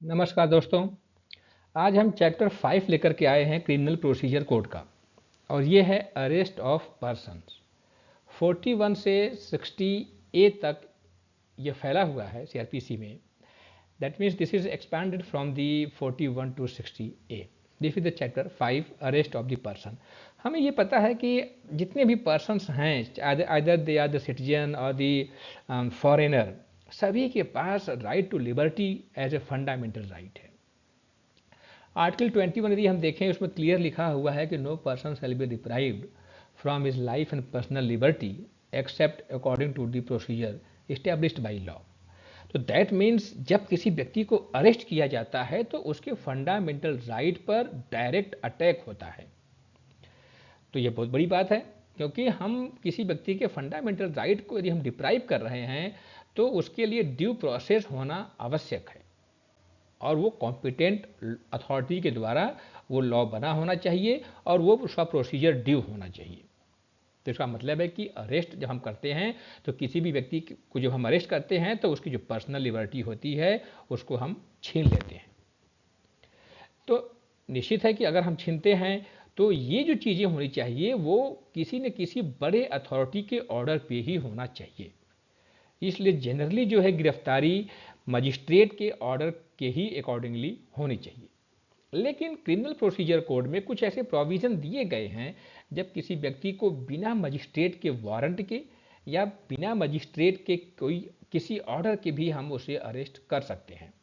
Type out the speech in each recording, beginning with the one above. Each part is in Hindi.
नमस्कार दोस्तों। आज हम चैप्टर 5 लेकर के आए हैं क्रिमिनल प्रोसीजर कोड का। और ये है अरेस्ट ऑफ पर्सन्स। 41 से 60 ए तक ये फैला हुआ है सीआरपीसी में। That means this is expanded from the 41 to 60 A. This is the chapter 5 arrest of the person. हमें ये पता है कि जितने भी पर्सन्स हैं, either they are the citizen और द फॉरेनर, सभी के पास right to liberty as a fundamental right है। आर्टिकल 21 यदि हम देखें, उसमें क्लियर लिखा हुआ है कि no person shall be deprived from his life and personal liberty except according to the procedure established by law. तो दैट मीन्स जब किसी व्यक्ति को अरेस्ट किया जाता है तो उसके फंडामेंटल राइट पर डायरेक्ट अटैक होता है। तो ये बहुत बड़ी बात है, क्योंकि हम किसी व्यक्ति के फंडामेंटल राइट को यदि हम डिप्राइव कर रहे हैं तो उसके लिए ड्यू प्रोसेस होना आवश्यक है, और वो कॉम्पिटेंट अथॉरिटी के द्वारा वो लॉ बना होना चाहिए और वो उसका प्रोसीजर ड्यू होना चाहिए। तो इसका मतलब है कि अरेस्ट जब हम करते हैं तो किसी भी व्यक्ति को जब हम अरेस्ट करते हैं तो उसकी जो पर्सनल लिबर्टी होती है उसको हम छीन लेते हैं। तो निश्चित है कि अगर हम छीनते हैं तो ये जो चीज़ें होनी चाहिए वो किसी न किसी बड़े अथॉरिटी के ऑर्डर पे ही होना चाहिए। इसलिए जनरली जो है गिरफ्तारी मजिस्ट्रेट के ऑर्डर के ही अकॉर्डिंगली होनी चाहिए। लेकिन क्रिमिनल प्रोसीजर कोड में कुछ ऐसे प्रोविज़न दिए गए हैं जब किसी व्यक्ति को बिना मजिस्ट्रेट के वारंट के या बिना मजिस्ट्रेट के कोई किसी ऑर्डर के भी हम उसे अरेस्ट कर सकते हैं।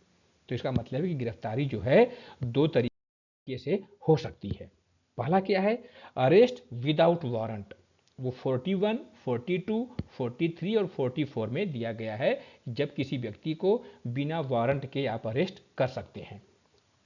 तो इसका मतलब है कि गिरफ्तारी जो है दो तरीके से हो सकती है। पहला क्या है? Arrest without warrant. वो 41, 42, 43 और 44 में दिया गया है कि जब किसी व्यक्ति को बिना वारंट के आप अरेस्ट कर सकते हैं।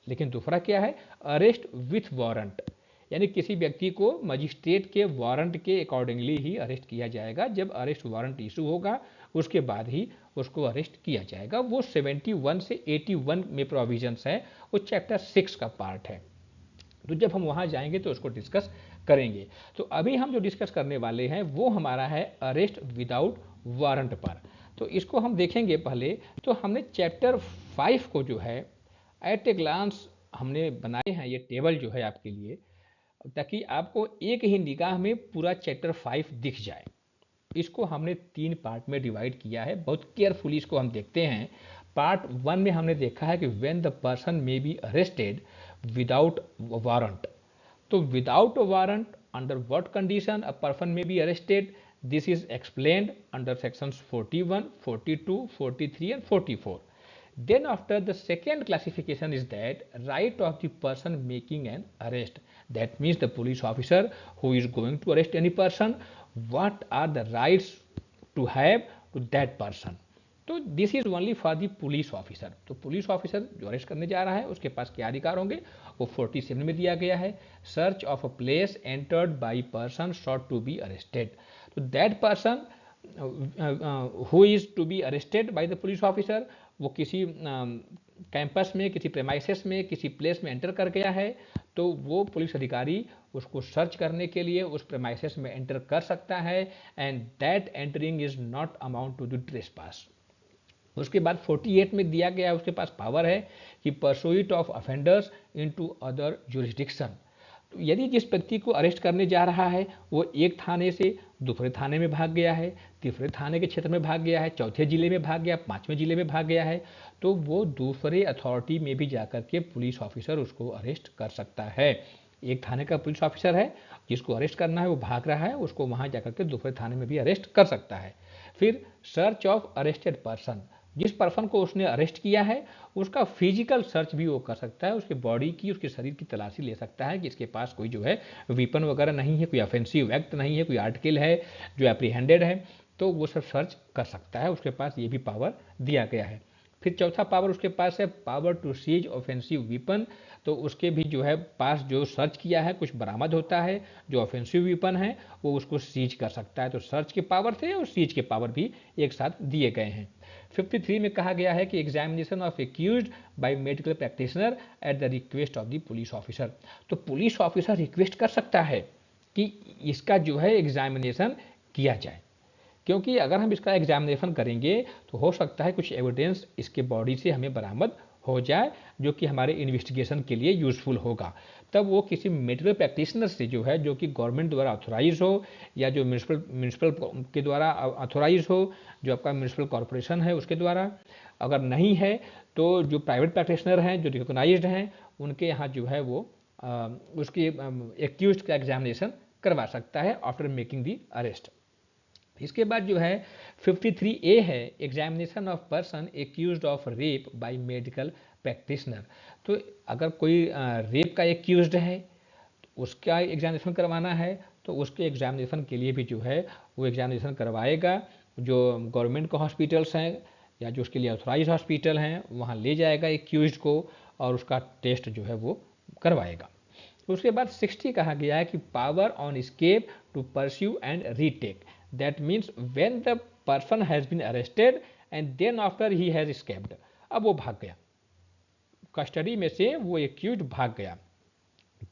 लेकिन दूसरा क्या है? अरेस्ट विथ वारंट, यानी किसी व्यक्ति को मजिस्ट्रेट के वारंट के अकॉर्डिंगली ही अरेस्ट किया जाएगा। जब अरेस्ट वारंट इशू होगा उसके बाद ही उसको अरेस्ट किया जाएगा। वो 71 से 81 में प्रोविजंस है, वो चैप्टर 6 का पार्ट है। तो जब हम वहाँ जाएंगे तो उसको डिस्कस करेंगे। तो अभी हम जो डिस्कस करने वाले हैं वो हमारा है अरेस्ट विदाउट वारंट पर। तो इसको हम देखेंगे। पहले तो हमने चैप्टर 5 को जो है एट ए ग्लांस हमने बनाए हैं, ये टेबल जो है आपके लिए, ताकि आपको एक ही निगाह में पूरा चैप्टर 5 दिख जाए। इसको हमने 3 पार्ट में डिवाइड किया है। बहुत केयरफुली इसको हम देखते हैं। पार्ट 1 में हमने देखा है कि when the person may be arrested without warrant. तो without warrant under what condition a person may be arrested, this is explained under sections 41, 42, 43 and 44. Then after, the second classification is that right of the person making an arrest. That means the police officer who is going to arrest any person, what are the rights to have to that person. तो this is only for the police officer. तो पुलिस ऑफिसर जो अरेस्ट करने जा रहा है उसके पास क्या अधिकार होंगे, वो 47 में दिया गया है। Search of a place entered by person sought to be arrested. तो that person who is to be arrested by the police officer, वो किसी कैंपस में, किसी प्रेमाइसेस में, किसी प्लेस में एंटर कर गया है, तो वो पुलिस अधिकारी उसको सर्च करने के लिए उस प्रेमाइसेस में एंटर कर सकता है। And that entering is not amount to the trespass. उसके बाद 48 में दिया गया उसके पास पावर है कि pursuit of offenders into other jurisdiction. तो यदि जिस व्यक्ति को अरेस्ट करने जा रहा है वो एक थाने से दूसरे थाने में भाग गया है, तीसरे थाने के क्षेत्र में भाग गया है, चौथे जिले में भाग गया, पांचवें जिले में भाग गया है, तो वो दूसरे अथॉरिटी में भी जाकर के पुलिस ऑफिसर उसको अरेस्ट कर सकता है। एक थाने का पुलिस ऑफिसर है, जिसको अरेस्ट करना है वो भाग रहा है, उसको वहां जाकर के दूसरे थाने में भी अरेस्ट कर सकता है। फिर सर्च ऑफ अरेस्टेड पर्सन, जिस पर्सन को उसने अरेस्ट किया है उसका फिजिकल सर्च भी वो कर सकता है, उसके बॉडी की, उसके शरीर की तलाशी ले सकता है कि इसके पास कोई जो है वीपन वगैरह नहीं है, कोई ऑफेंसिव एक्ट नहीं है, कोई आर्टिकल है जो एप्रीहेंडेड है, तो वो सब सर्च कर सकता है। उसके पास ये भी पावर दिया गया है। फिर चौथा पावर उसके पास है power to seize offensive weapon. तो उसके भी जो है पास जो सर्च किया है कुछ बरामद होता है जो ऑफेंसिव वीपन है वो उसको सीज कर सकता है। तो सर्च के पावर थे और सीज के पावर भी एक साथ दिए गए हैं। 53 में कहा गया है कि examination of accused by medical practitioner at the request of the police officer. तो पुलिस ऑफिसर रिक्वेस्ट कर सकता है कि इसका जो है एग्जामिनेशन किया जाए, क्योंकि अगर हम इसका एग्जामिनेशन करेंगे तो हो सकता है कुछ एविडेंस इसके बॉडी से हमें बरामद हो जाए जो कि हमारे इन्वेस्टिगेशन के लिए यूज़फुल होगा। तब वो किसी मेडिकल प्रैक्टिशनर से जो है, जो कि गवर्नमेंट द्वारा ऑथोराइज हो या जो म्यूनिसिपल के द्वारा ऑथोराइज हो, जो आपका म्यूनिसिपल कॉरपोरेशन है उसके द्वारा। अगर नहीं है तो जो प्राइवेट प्रैक्टिशनर हैं, जो रिकॉग्नाइज्ड हैं, उनके यहाँ जो है वो उसकी एक्यूज्ड का एग्जामिनेशन करवा सकता है आफ्टर मेकिंग दी अरेस्ट। इसके बाद जो है 53A है, examination of person accused of rape by medical practitioner. तो अगर कोई रेप का एक्यूज्ड है तो उसका एग्जामिनेशन करवाना है, तो उसके एग्जामिनेशन के लिए भी जो है वो एग्जामिनेशन करवाएगा। जो गवर्नमेंट के हॉस्पिटल्स हैं या जो उसके लिए ऑथोराइज हॉस्पिटल हैं वहाँ ले जाएगा एक्यूज्ड को और उसका टेस्ट जो है वो करवाएगा। उसके बाद 60 कहा गया है कि power on escape to pursue and retake. That means when the person has been arrested and then after he has escaped. अब वो भाग गया, कस्टडी में से वो एक्यूज्ड भाग गया,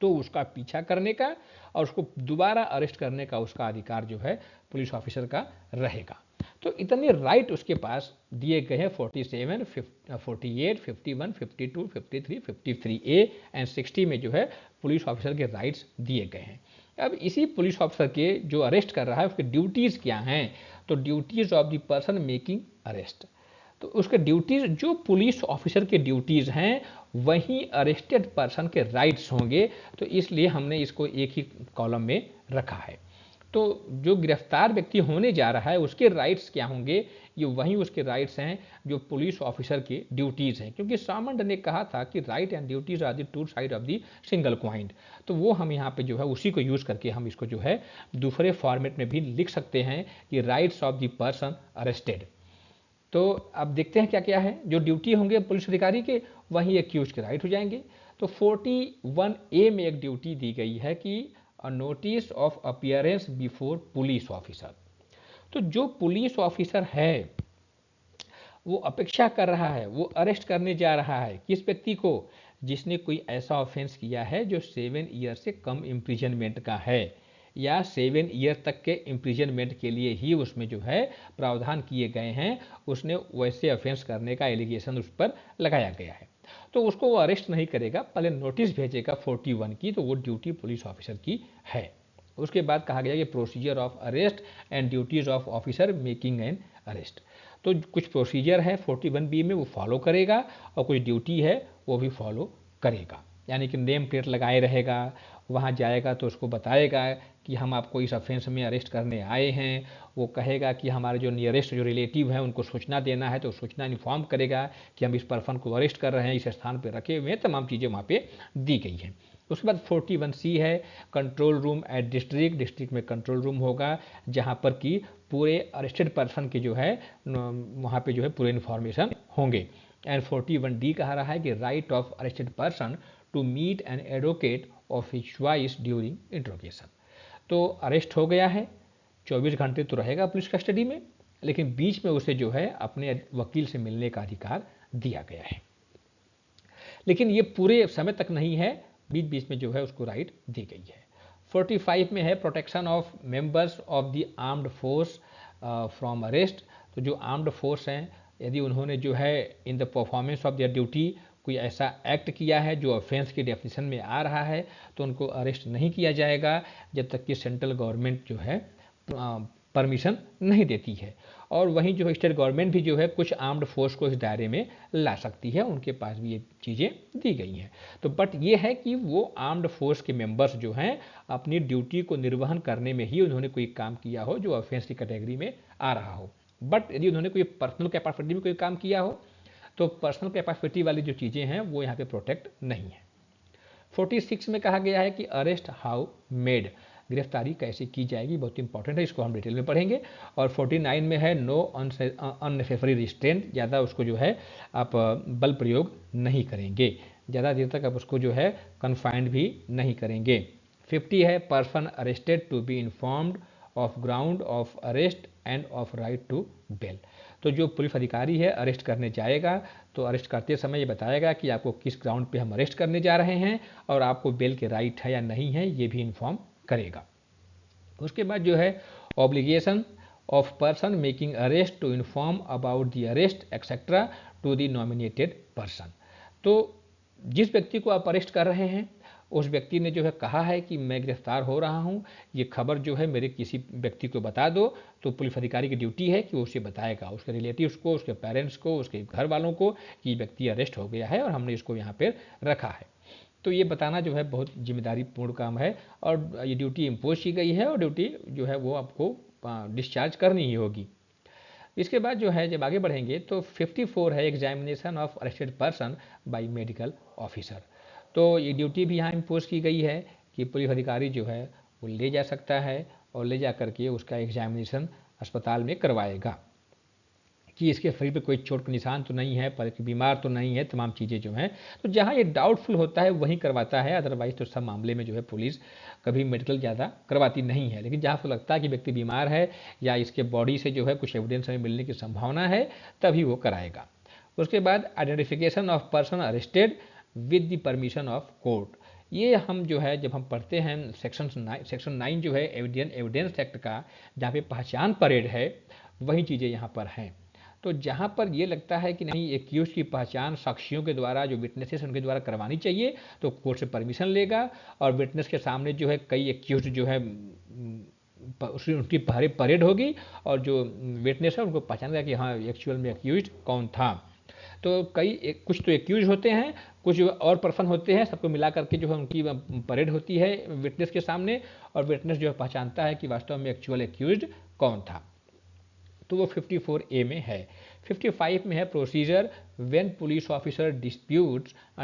तो उसका पीछा करने का और उसको दोबारा अरेस्ट करने का उसका अधिकार जो है पुलिस ऑफिसर का रहेगा। तो इतने राइट उसके पास दिए गए हैं 47, 48, 51, 52, 53, 53A एंड 60 में जो है पुलिस ऑफिसर के राइट्स दिए गए हैं। अब इसी पुलिस ऑफिसर के जो अरेस्ट कर रहा है उसके ड्यूटीज़ क्या हैं? तो duties of the person making arrest. तो उसके ड्यूटीज़, जो पुलिस ऑफिसर के ड्यूटीज़ हैं वहीं अरेस्टेड पर्सन के राइट्स होंगे। तो इसलिए हमने इसको एक ही कॉलम में रखा है। तो जो गिरफ्तार व्यक्ति होने जा रहा है उसके राइट्स क्या होंगे, ये वही उसके राइट्स हैं जो पुलिस ऑफिसर के ड्यूटीज़ हैं। क्योंकि सामंड ने कहा था कि right and duties are the two side of the single coin. तो वो हम यहाँ पे जो है उसी को यूज़ करके हम इसको जो है दूसरे फॉर्मेट में भी लिख सकते हैं कि rights of the person arrested. तो अब देखते हैं क्या क्या है। जो ड्यूटी होंगे पुलिस अधिकारी के वहीं एक्यूज के राइट हो जाएंगे। तो 41A में एक ड्यूटी दी गई है कि a notice of appearance before police officer. तो जो पुलिस ऑफिसर है वो अपेक्षा कर रहा है, वो अरेस्ट करने जा रहा है किस व्यक्ति को? जिसने कोई ऐसा ऑफेंस किया है जो 7 ईयर से कम इम्प्रिजनमेंट का है या 7 ईयर तक के इम्प्रिजनमेंट के लिए ही उसमें जो है प्रावधान किए गए हैं। उसने वैसे ऑफेंस करने का एलिगेशन उस पर लगाया गया है, तो उसको वो अरेस्ट नहीं करेगा, पहले नोटिस भेजेगा 41 की। तो वो ड्यूटी पुलिस ऑफिसर की है। उसके बाद कहा गया कि procedure of arrest and duties of officer making an arrest. तो कुछ प्रोसीजर है 41B में वो फॉलो करेगा और कुछ ड्यूटी है वो भी फॉलो करेगा। यानी कि नेम प्लेट लगाए रहेगा, वहाँ जाएगा तो उसको बताएगा कि हम आपको इस ऑफेंस में अरेस्ट करने आए हैं। वो कहेगा कि हमारे जो नियरेस्ट जो रिलेटिव हैं उनको सूचना देना है, तो सूचना इन्फॉर्म करेगा कि हम इस पर्सन को अरेस्ट कर रहे हैं, इस स्थान पर रखे हुए हैं। तमाम चीज़ें वहाँ पे दी गई हैं। उसके बाद 41C है कंट्रोल रूम एट डिस्ट्रिक्ट में कंट्रोल रूम होगा जहाँ पर कि पूरे अरेस्टेड पर्सन के जो है वहाँ पे जो है पूरे इन्फॉर्मेशन होंगे। एंड 41D कहा रहा है कि right of arrested person to meet an advocate of his choice during interrogation. तो अरेस्ट हो गया है, 24 घंटे तो रहेगा पुलिस कस्टडी में, लेकिन बीच में उसे जो है अपने वकील से मिलने का अधिकार दिया गया है। लेकिन ये पूरे समय तक नहीं है, बीच बीच में जो है उसको राइट दी गई है। 45 में है protection of members of the armed force from arrest. तो जो आर्म्ड फोर्स हैं यदि उन्होंने जो है in the performance of their duty कोई ऐसा एक्ट किया है जो ऑफेंस की डेफिनेशन में आ रहा है तो उनको अरेस्ट नहीं किया जाएगा जब तक कि सेंट्रल गवर्नमेंट जो है परमिशन नहीं देती है। और वहीं जो स्टेट गवर्नमेंट भी जो है कुछ आर्म्ड फोर्स को इस दायरे में ला सकती है, उनके पास भी ये चीज़ें दी गई हैं। तो बट ये है कि वो आर्म्ड फोर्स के मेंबर्स जो हैं अपनी ड्यूटी को निर्वहन करने में ही उन्होंने कोई काम किया हो जो ऑफेंस की कैटेगरी में आ रहा हो। बट यदि उन्होंने कोई पर्सनल कैपेसिटी में कोई काम किया हो तो पर्सनल कैपेसिटी वाली जो चीज़ें हैं वो यहाँ पे प्रोटेक्ट नहीं है। 46 में कहा गया है कि अरेस्ट हाउ मेड, गिरफ्तारी कैसे की जाएगी, बहुत इंपॉर्टेंट है, इसको हम डिटेल में पढ़ेंगे। और 49 में है नो अननेसेसरी रिस्ट्रेंट, ज़्यादा उसको जो है आप बल प्रयोग नहीं करेंगे, ज़्यादा देर तक आप उसको जो है कन्फाइंड भी नहीं करेंगे। 50 है person arrested to be informed of ground of arrest and of right to bail. तो जो पुलिस अधिकारी है अरेस्ट करने जाएगा तो अरेस्ट करते समय ये बताएगा कि आपको किस ग्राउंड पे हम अरेस्ट करने जा रहे हैं और आपको बेल के राइट है या नहीं है, ये भी इन्फॉर्म करेगा। उसके बाद जो है obligation of person making arrest to inform about the arrest etcetera to the nominated person. तो जिस व्यक्ति को आप अरेस्ट कर रहे हैं उस व्यक्ति ने जो है कहा है कि मैं गिरफ्तार हो रहा हूं, ये खबर जो है मेरे किसी व्यक्ति को बता दो, तो पुलिस अधिकारी की ड्यूटी है कि वो उसे बताएगा, उसके रिलेटिव्स को, उसके पेरेंट्स को, उसके घर वालों को कि व्यक्ति अरेस्ट हो गया है और हमने इसको यहाँ पर रखा है। तो ये बताना जो है बहुत जिम्मेदारीपूर्ण काम है और ये ड्यूटी इम्पोज की गई है और ड्यूटी जो है वो आपको डिस्चार्ज करनी ही होगी। इसके बाद जो है जब आगे बढ़ेंगे तो 54 है examination of arrested person by medical officer. तो ये ड्यूटी भी यहाँ इम्पोज की गई है कि पुलिस अधिकारी जो है वो ले जा सकता है और ले जा करके उसका एग्जामिनेशन अस्पताल में करवाएगा कि इसके शरीर पे कोई चोट के निशान तो नहीं है, पर बीमार तो नहीं है, तमाम चीज़ें जो हैं। तो जहाँ ये डाउटफुल होता है वहीं करवाता है, अदरवाइज तो सब मामले में जो है पुलिस कभी मेडिकल ज़्यादा करवाती नहीं है। लेकिन जहाँ पर लगता है कि व्यक्ति बीमार है या इसके बॉडी से जो है कुछ एविडेंस हमें मिलने की संभावना है, तभी वो कराएगा। उसके बाद identification of person arrested with the permission of court. ये हम जो है जब हम पढ़ते हैं सेक्शन 9 जो है एविडेंस एक्ट का, जहाँ पे पहचान परेड है, वही चीज़ें यहाँ पर हैं। तो जहाँ पर ये लगता है कि नहीं एक्यूज की पहचान साक्षियों के द्वारा, जो विटनेसेस उनके द्वारा करवानी चाहिए, तो कोर्ट से परमिशन लेगा और विटनेस के सामने जो है कई एक्यूज जो है उनकी परेड होगी और जो विटनेस है उनको पहचानेगा कि हाँ एक्चुअल में एक्यूज कौन था। तो कुछ तो एक्यूज होते हैं, कुछ और पर्सन होते हैं, सबको मिला करके जो है उनकी परेड होती है विटनेस के सामने और विटनेस जो है पहचानता है कि वास्तव में एक्चुअल एक्यूज कौन था। तो वो 54A में है। 55 में है procedure when police officer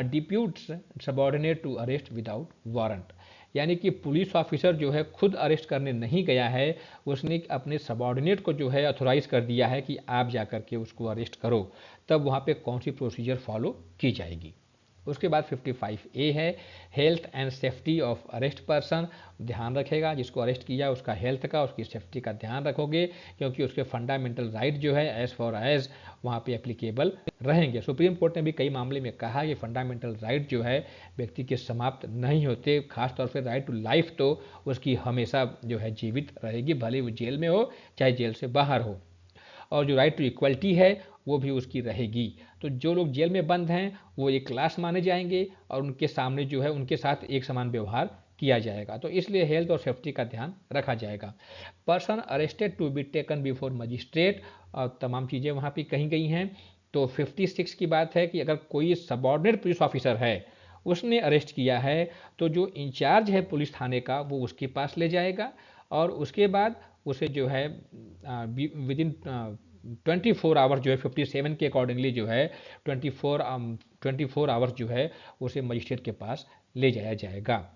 deputes subordinate to arrest without warrant. यानी कि पुलिस ऑफिसर जो है खुद अरेस्ट करने नहीं गया है, उसने अपने सबऑर्डिनेट को जो है ऑथोराइज कर दिया है कि आप जाकर के उसको अरेस्ट करो, तब वहाँ पे कौन सी प्रोसीजर फॉलो की जाएगी। उसके बाद 55A है health and safety of arrest person. ध्यान रखेगा जिसको अरेस्ट किया उसका हेल्थ का, उसकी सेफ्टी का ध्यान रखोगे, क्योंकि उसके फंडामेंटल राइट जो है एज फॉर एज वहाँ पे एप्लीकेबल रहेंगे। सुप्रीम कोर्ट ने भी कई मामले में कहा कि फंडामेंटल राइट जो है व्यक्ति के समाप्त नहीं होते, खासतौर से राइट टू लाइफ तो उसकी हमेशा जो है जीवित रहेगी, भले वो जेल में हो चाहे जेल से बाहर हो। और जो राइट टू इक्वलिटी है वो भी उसकी रहेगी। तो जो लोग जेल में बंद हैं वो एक क्लास माने जाएंगे और उनके सामने जो है उनके साथ एक समान व्यवहार किया जाएगा। तो इसलिए हेल्थ और सेफ्टी का ध्यान रखा जाएगा। Person arrested to be taken before magistrate और तमाम चीज़ें वहाँ पे कही गई हैं। तो 56 की बात है कि अगर कोई सबऑर्डिनेट पुलिस ऑफिसर है, उसने अरेस्ट किया है, तो जो इंचार्ज है पुलिस थाने का वो उसके पास ले जाएगा और उसके बाद उसे जो है विद इन 24 आवर्स जो है 57 के अकॉर्डिंगली जो है 24 आवर्स जो है उसे मजिस्ट्रेट के पास ले जाया जाएगा।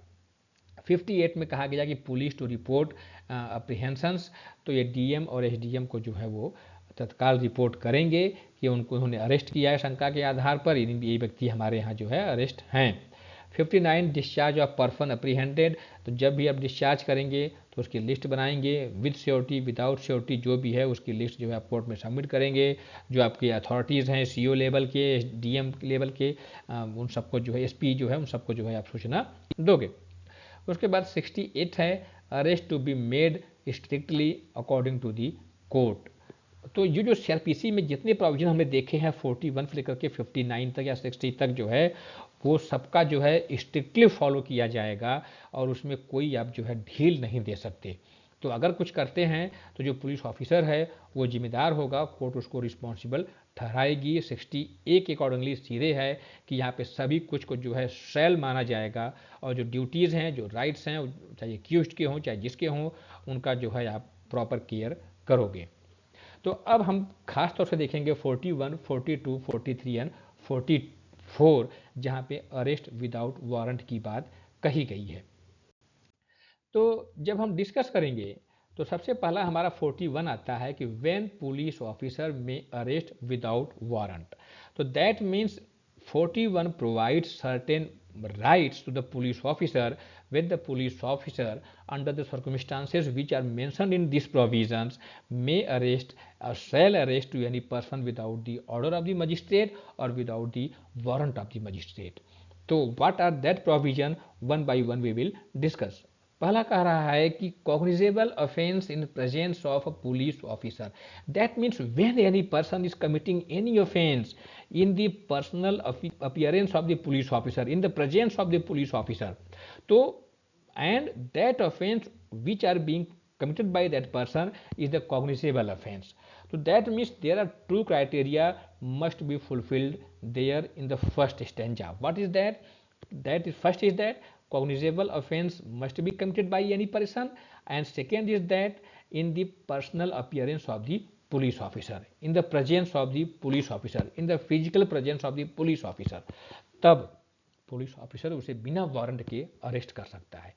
58 में कहा गया कि पुलिस टू रिपोर्ट अप्रीहेंशंस। तो ये डीएम और एसडीएम को जो है वो तत्काल रिपोर्ट करेंगे कि उन्होंने अरेस्ट किया है शंका के आधार पर, ये व्यक्ति हमारे यहाँ जो है अरेस्ट हैं। 59 डिस्चार्ज ऑफ पर्सन अप्रीहेंडेड। तो जब भी आप डिस्चार्ज करेंगे तो उसकी लिस्ट बनाएंगे, विद श्योरिटी विदाउट श्योरिटी जो भी है उसकी लिस्ट जो है आप कोर्ट में सबमिट करेंगे। जो आपके अथॉरिटीज़ हैं सीओ लेवल के, डीएम लेवल के, उन सबको जो है एसपी जो है उन सबको जो है आप सूचना दोगे। उसके बाद 68 है arrest to be made strictly according to the court. तो ये जो सीआरपीसी में जितने प्रोविजन हमने देखे हैं 41 से लेकर के 59 तक या 60 तक जो है वो सबका जो है स्ट्रिक्टली फॉलो किया जाएगा और उसमें कोई आप जो है ढील नहीं दे सकते। तो अगर कुछ करते हैं तो जो पुलिस ऑफिसर है वो जिम्मेदार होगा, कोर्ट उसको रिस्पॉन्सिबल ठहराएगी। 60A के अकॉर्डिंगली सीधे है कि यहाँ पे सभी कुछ को जो है शैल माना जाएगा और जो ड्यूटीज़ हैं, जो राइट्स हैं, चाहे एक्यूज्ड के हों चाहे जिसके हों, उनका जो है आप प्रॉपर केयर करोगे। तो अब हम खास तौर से देखेंगे 41, 42, 43 एंड 44 जहाँ पे अरेस्ट विदाउट वारंट की बात कही गई है। तो जब हम डिस्कस करेंगे तो सबसे पहला हमारा 41 आता है कि व्हेन पुलिस ऑफिसर में अरेस्ट विदाउट वारंट। तो that means 41 provides certain rights to the police officer when the police officer under the circumstances which are mentioned in these provisions may arrest or shall arrest to any person without the order of the magistrate or without the warrant of the magistrate. So what are that provision? One by one we will discuss. पहला कह रहा है कि cognizable offence in presence of a police officer, that means when any person is committing any offence in the personal appearance of the police officer, in the presence of the police officer. So, and that offense which are being committed by that person is the cognizable offense. So that means there are two criteria must be fulfilled there in the first stanza. What is that? That is, first is that cognizable offense must be committed by any person, and second is that in the personal appearance of the police officer, in the presence of the police officer, in the physical presence of the police officer, तब पुलिस ऑफिसर उसे बिना वारंट के अरेस्ट कर सकता है।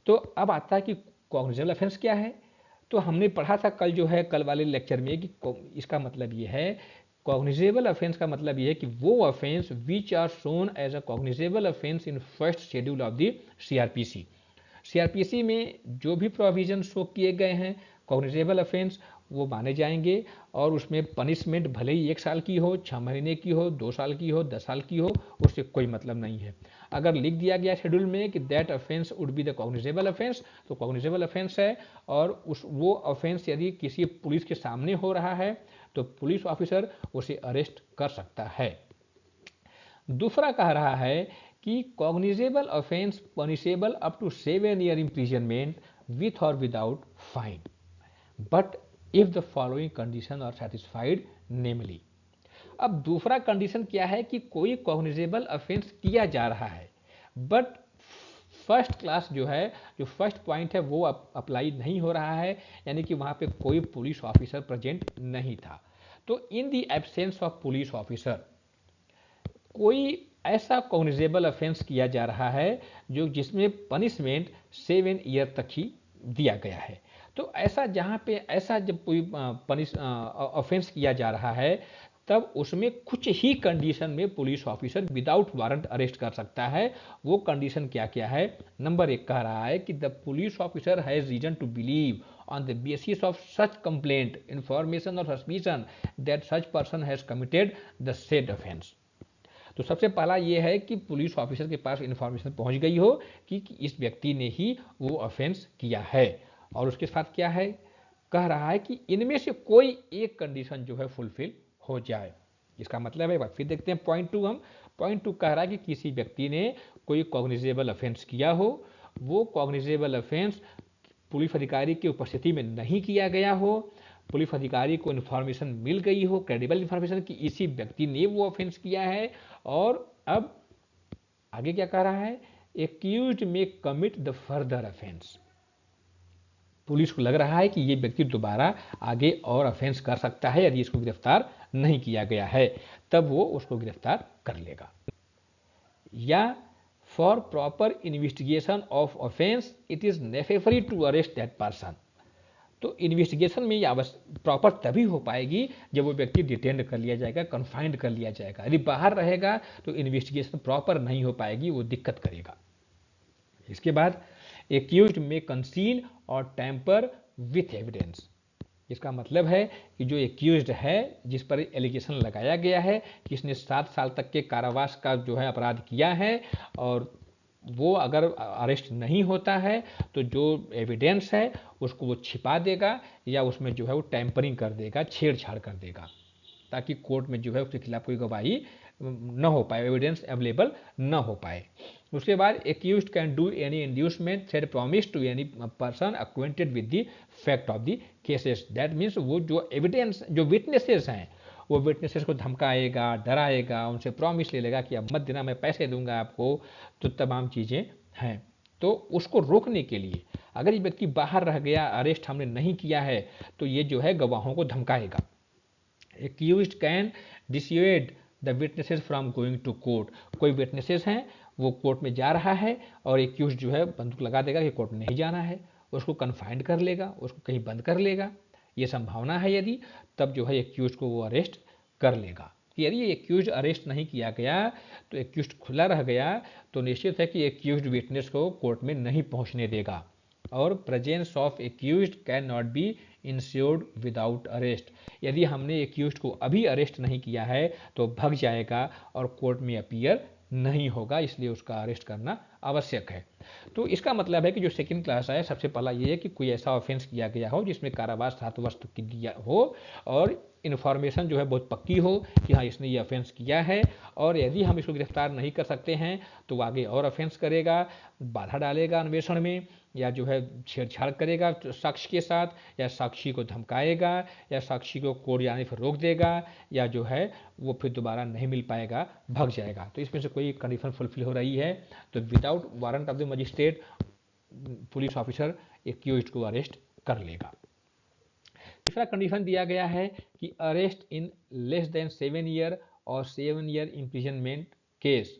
तो अब आता है कि कॉग्निजेबल ऑफेंस क्या है। तो हमने पढ़ा था कल जो है, कल वाले लेक्चर में, कि इसका मतलब ये है, कॉग्निजेबल ऑफेंस का मतलब ये है कि वो offence which are shown as a cognizable offence in first schedule of the CrPC. CrPC में जो भी प्रोविजन शो किए गए हैं कॉग्निजेबल ऑफेंस, वो माने जाएंगे, और उसमें पनिशमेंट भले ही 1 साल की हो, 6 महीने की हो, 2 साल की हो, 10 साल की हो, उससे कोई मतलब नहीं है। अगर लिख दिया गया शेड्यूल में कि that offence would be the cognizable offence, तो कॉग्निजेबल ऑफेंस है, और वो ऑफेंस यदि किसी पुलिस के सामने हो रहा है तो पुलिस ऑफिसर उसे अरेस्ट कर सकता है। दूसरा कह रहा है कि cognizable offence punishable up to 7 year imprisonment with और without fine, but if the following condition are satisfied, namely. अब दूसरा कंडीशन क्या है कि कोई कॉग्निजेबल ऑफेंस किया जा रहा है, बट फर्स्ट क्लास जो है, जो फर्स्ट पॉइंट है, वो अप्लाई नहीं हो रहा है, यानी कि वहाँ पे कोई पुलिस ऑफिसर प्रेजेंट नहीं था। तो इन the absence of police officer कोई ऐसा कॉग्निजेबल ऑफेंस किया जा रहा है जो जिसमें पनिशमेंट 7 year तक ही दिया गया है। तो ऐसा जहाँ पे ऐसा जब कोई ऑफेंस किया जा रहा है, तब उसमें कुछ ही कंडीशन में police officer without warrant arrest कर सकता है। वो कंडीशन क्या क्या है? नंबर 1 कह रहा है कि the police officer has reason to believe on the basis of such complaint, information or suspicion that such person has committed the said offense. तो सबसे पहला ये है कि पुलिस ऑफिसर के पास इंफॉर्मेशन पहुंच गई हो कि इस व्यक्ति ने ही वो ऑफेंस किया है, और उसके साथ क्या है, कह रहा है कि इनमें से कोई एक कंडीशन जो है फुलफिल हो जाए। इसका मतलब है, फिर देखते हैं पॉइंट 2। हम पॉइंट 2 कह रहा है कि किसी व्यक्ति ने कोई कॉग्निजेबल ऑफेंस किया हो, वो कॉग्निजेबल ऑफेंस पुलिस अधिकारी की उपस्थिति में नहीं किया गया हो, पुलिस अधिकारी को इन्फॉर्मेशन मिल गई हो, क्रेडिबल इन्फॉर्मेशन, कि इसी व्यक्ति ने वो ऑफेंस किया है, और अब आगे क्या कह रहा है, एक्यूज्ड में commit the further offence. Police को लग रहा है कि ये व्यक्ति दोबारा आगे और ऑफेंस कर सकता है, यदि इसको गिरफ्तार नहीं किया गया है, तब वो उसको गिरफ्तार कर लेगा। या for proper investigation of offence it is necessary to arrest that person. तो इन्वेस्टिगेशन में ये प्रॉपर तभी हो पाएगी जब वो व्यक्ति डिटेन कर लिया जाएगा, कन्फाइंड कर लिया जाएगा। यदि बाहर रहेगा तो इन्वेस्टिगेशन प्रॉपर नहीं हो पाएगी, वो दिक्कत करेगा। इसके बाद एक्यूज्ड में कंसील और टैंपर विथ एविडेंस। इसका मतलब है कि जो एक्यूज्ड है, जिस पर एलिगेशन लगाया गया है कि इसने 7 साल तक के कारावास का जो है अपराध किया है, और वो अगर अरेस्ट नहीं होता है तो जो एविडेंस है उसको वो छिपा देगा, या उसमें जो है वो टैंपरिंग कर देगा, छेड़छाड़ कर देगा, ताकि कोर्ट में जो है उसके खिलाफ कोई गवाही न हो पाए, एविडेंस अवेलेबल न हो पाए। उसके बाद accused can do any inducement said promise to any person acquainted with the fact of the cases. That means वो जो एविडेंस, जो विटनेसेस हैं, वो विटनेसेस को धमकाएगा, डराएगा, उनसे प्रॉमिस ले लेगा कि अब मत देना, मैं पैसे दूंगा आपको, तो तमाम चीज़ें हैं। तो उसको रोकने के लिए अगर ये व्यक्ति बाहर रह गया, अरेस्ट हमने नहीं किया है, तो ये जो है गवाहों को धमकाएगा। Accused can dissuade the witnesses from going to court. कोई विटनेसेस हैं, वो कोर्ट में जा रहा है, और एक्यूज्ड जो है बंदूक लगा देगा कि कोर्ट में नहीं जाना है, उसको कन्फाइंड कर लेगा, उसको कहीं बंद कर लेगा। ये संभावना है यदि, तब जो है एक्यूज्ड को वो अरेस्ट कर लेगा। यदि एक्यूज्ड अरेस्ट नहीं किया गया, तो एक्यूज्ड खुला रह गया, तो निश्चित है कि एक्यूज्ड विटनेस को कोर्ट में नहीं पहुंचने देगा, और presence of accused can not be insured without arrest. यदि हमने एक्यूज्ड को अभी अरेस्ट नहीं किया है तो भग जाएगा और कोर्ट में अपीयर नहीं होगा, इसलिए उसका अरेस्ट करना आवश्यक है। तो इसका मतलब है कि जो सेकंड क्लास है, सबसे पहला ये है कि कोई ऐसा ऑफेंस किया गया हो जिसमें कारावास 7 वर्ष तक की दिया हो और इन्फॉर्मेशन जो है बहुत पक्की हो कि हाँ इसने ये ऑफेंस किया है, और यदि हम इसको गिरफ्तार नहीं कर सकते हैं तो आगे और ऑफेंस करेगा, बाधा डालेगा अन्वेषण में, या जो है छेड़छाड़ करेगा साक्षी के साथ, या साक्षी को धमकाएगा, या साक्षी को कोर्ट जाने पर रोक देगा, या जो है वो फिर दोबारा नहीं मिल पाएगा, भाग जाएगा। तो इसमें से कोई कंडीशन फुलफिल हो रही है तो without warrant of the magistrate police officer accused को अरेस्ट कर लेगा। तीसरा कंडीशन दिया गया है कि arrest in less than 7 year और 7 ईयर इम्प्रिजनमेंट केस।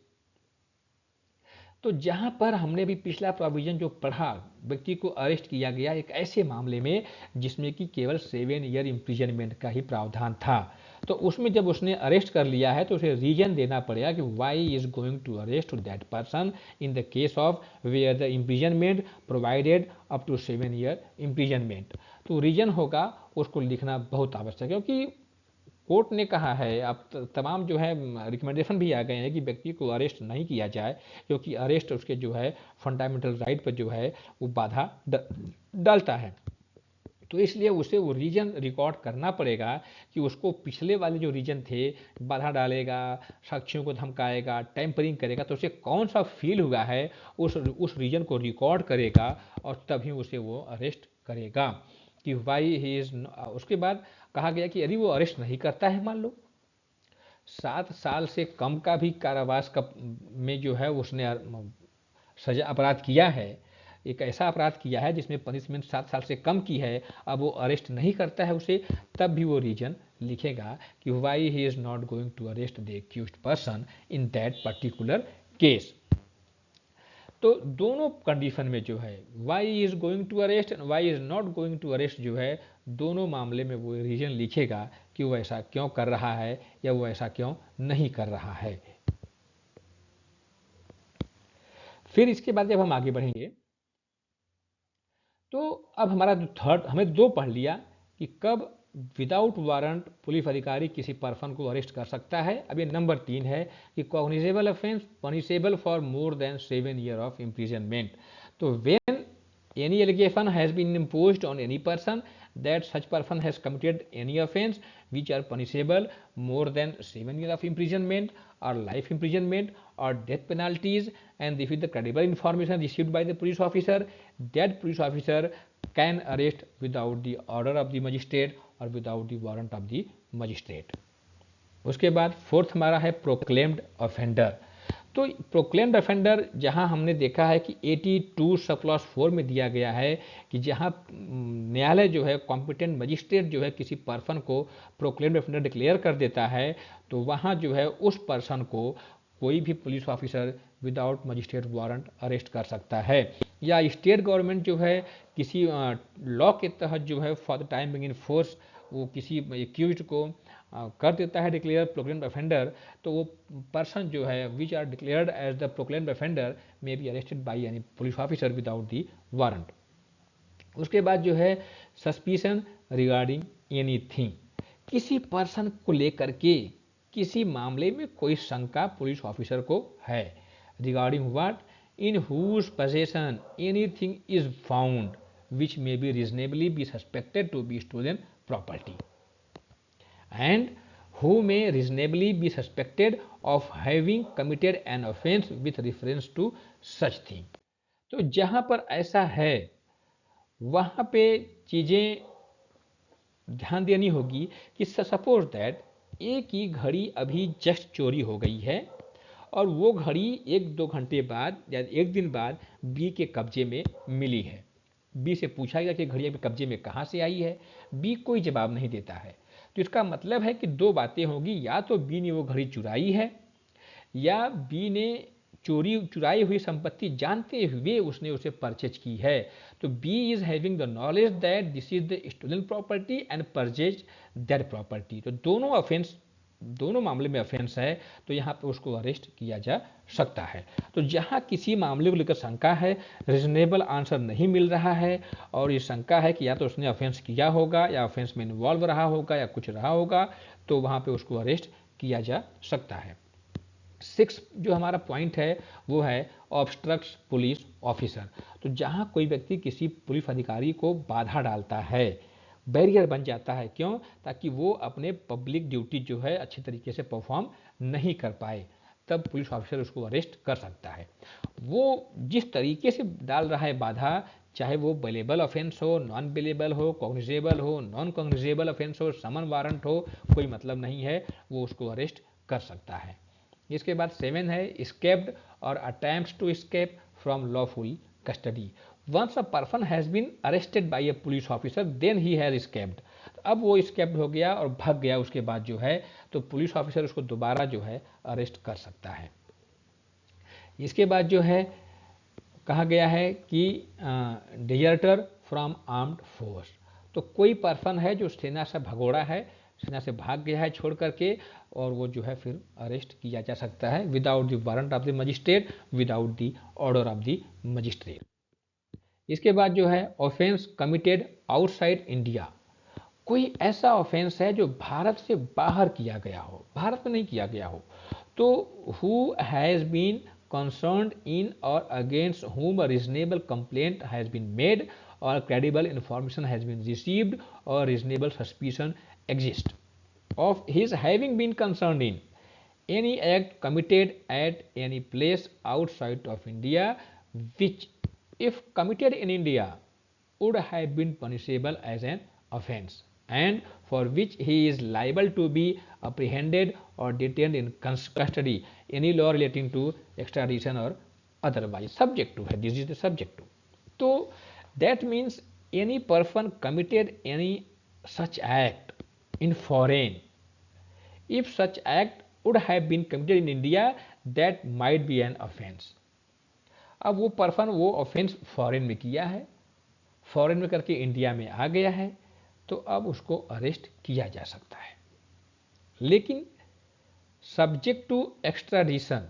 तो जहां पर हमने भी पिछला प्रोविजन जो पढ़ा, व्यक्ति को अरेस्ट किया गया एक ऐसे मामले में जिसमें कि केवल 7 ईयर इम्प्रिजनमेंट का ही प्रावधान था, तो उसमें जब उसने अरेस्ट कर लिया है तो उसे रीजन देना पड़ेगा कि why is going to arrest that person in the case of where the imprisonment provided up to 7 year imprisonment. तो रीजन होगा, उसको लिखना बहुत आवश्यक है, क्योंकि कोर्ट ने कहा है, अब तमाम जो है रिकमेंडेशन भी आ गए हैं कि व्यक्ति को अरेस्ट नहीं किया जाए, क्योंकि अरेस्ट उसके जो है फंडामेंटल राइट पर जो है वो बाधा डालता है। तो इसलिए उसे वो रीजन रिकॉर्ड करना पड़ेगा कि उसको पिछले वाले जो रीजन थे, बाधा डालेगा, साक्षियों को धमकाएगा, टेम्परिंग करेगा, तो उसे कौन सा फील हुआ है उस रीजन को रिकॉर्ड करेगा और तभी उसे वो अरेस्ट करेगा कि वाई ही इज। उसके बाद कहा गया कि यदि वो अरेस्ट नहीं करता है, मान लो 7 साल से कम का भी कारावास का में जो है उसने सजा अपराध किया है, एक ऐसा अपराध किया है जिसमें पनिशमेंट 7 साल से कम की है, अब वो अरेस्ट नहीं करता है उसे, तब भी वो रीजन लिखेगा कि why he is not going to arrest the accused person in that particular case. तो दोनों कंडीशन में जो है why is going to arrest and why is not going to arrest जो है, दोनों मामले में वो रीजन लिखेगा कि वो ऐसा क्यों कर रहा है या वो ऐसा क्यों नहीं कर रहा है। फिर इसके बाद जब हम आगे बढ़ेंगे तो अब हमारा जो थर्ड, हमें दो पढ़ लिया कि कब विदाउट वारंट पुलिस अधिकारी किसी पर्सन को अरेस्ट कर सकता है। अब ये नंबर 3 है कि cognizable offence punishable for more than 7 year of imprisonment. तो when any allegation has been imposed on any person that such person has committed any offense which are punishable more than 7 years of imprisonment or life imprisonment or death penalties, and if with the credible information received by the police officer, that police officer can arrest without the order of the magistrate or without the warrant of the magistrate। उसके बाद फोर्थ हमारा है प्रोक्लेम्ड ऑफेंडर। तो प्रोक्लेम्ड ऑफेंडर जहां हमने देखा है कि 82 सब क्लॉज 4 में दिया गया है कि जहां न्यायालय जो है कॉम्पिटेंट मजिस्ट्रेट जो है किसी पर्सन को प्रोक्लेम्ड ऑफेंडर डिक्लेयर कर देता है, तो वहां जो है उस पर्सन को कोई भी police officer without magistrate warrant arrest कर सकता है, या स्टेट गवर्नमेंट जो है किसी लॉ के तहत जो है for the time being in force वो किसी एक्यूज्ड को कर देता है डिक्लेयर प्रोक्लेम्ड ऑफेंडर, तो वो पर्सन जो है which are declared as the proclaimed offender may be arrested by any police officer without the warrant. उसके बाद जो है सस्पिशन रिगार्डिंग एनीथिंग, किसी पर्सन को लेकर के किसी मामले में कोई शंका पुलिस ऑफिसर को है, regarding what, in whose possession anything is found which may be reasonably be suspected to be stolen property and who may reasonably be suspected of having committed an offense with reference to such thing। तो जहां पर ऐसा है वहां पे चीजें ध्यान देनी होगी कि सपोज दैट ए की घड़ी अभी जस्ट चोरी हो गई है और वो घड़ी 1-2 घंटे बाद या एक दिन बाद बी के कब्जे में मिली है। बी से पूछा गया कि घड़ी अभी कब्जे में कहाँ से आई है, बी कोई जवाब नहीं देता है। तो इसका मतलब है कि दो बातें होंगी, या तो बी ने वो घड़ी चुराई है या बी ने चुराई हुई संपत्ति जानते हुए उसने उसे परचेज की है। तो B is having the knowledge that this is the stolen property and purchase that property. तो दोनों मामले में ऑफेंस है, तो यहाँ पे उसको अरेस्ट किया जा सकता है। तो जहाँ किसी मामले को लेकर शंका है, रीजनेबल आंसर नहीं मिल रहा है और ये शंका है कि या तो उसने ऑफेंस किया होगा या ऑफेंस में इन्वॉल्व रहा होगा या कुछ रहा होगा, तो वहाँ पे उसको अरेस्ट किया जा सकता है। सिक्स जो हमारा पॉइंट है वो है ऑब्स्ट्रक्ट्स पुलिस ऑफिसर। तो जहां कोई व्यक्ति किसी पुलिस अधिकारी को बाधा डालता है, बैरियर बन जाता है, क्यों? ताकि वो अपने पब्लिक ड्यूटी जो है अच्छी तरीके से परफॉर्म नहीं कर पाए, तब पुलिस ऑफिसर उसको अरेस्ट कर सकता है। वो जिस तरीके से डाल रहा है बाधा, चाहे वो बेलेबल ऑफेंस हो, नॉन बेलेबल हो, कॉग्निजेबल हो, नॉन कॉग्निजेबल ऑफेंस हो, समन वारंट हो, कोई मतलब नहीं है, वो उसको अरेस्ट कर सकता है। इसके बाद 7 है escaped और attempts to escape from lawful custody। Once a person has been arrested by a police officer then he has escaped। अब वो escaped हो गया और भाग गया, उसके बाद जो है तो पुलिस ऑफिसर उसको दोबारा जो है अरेस्ट कर सकता है। इसके बाद जो है कहा गया है कि डिजर्टर फ्रॉम आर्म्ड फोर्स। तो कोई पर्सन है जो सेना से भगोड़ा है, सेना से भाग गया है छोड़ करके, और वो जो है फिर अरेस्ट किया जा सकता है without the warrant of the magistrate, without the order of the magistrate. इसके बाद जो है ऑफेंस कमिटेड आउटसाइड इंडिया। कोई ऐसा ऑफेंस है जो भारत से बाहर किया गया हो, भारत में नहीं किया गया हो, तो who has been concerned in or against whom a reasonable complaint has been made or credible information has been received or reasonable suspicion exists of his having been concerned in any act committed at any place outside of India which if committed in India would have been punishable as an offense and for which he is liable to be apprehended or detained in custody any law relating to extradition or otherwise subject to है, this is the subject to। तो that means any person committed any such act in foreign, if such act would have been committed in India that might be an offense। अब वो पर्सन वो ऑफेंस फॉरेन में किया है, फॉरेन में करके इंडिया में आ गया है, तो अब उसको अरेस्ट किया जा सकता है, लेकिन सब्जेक्ट टू एक्स्ट्राडिशन।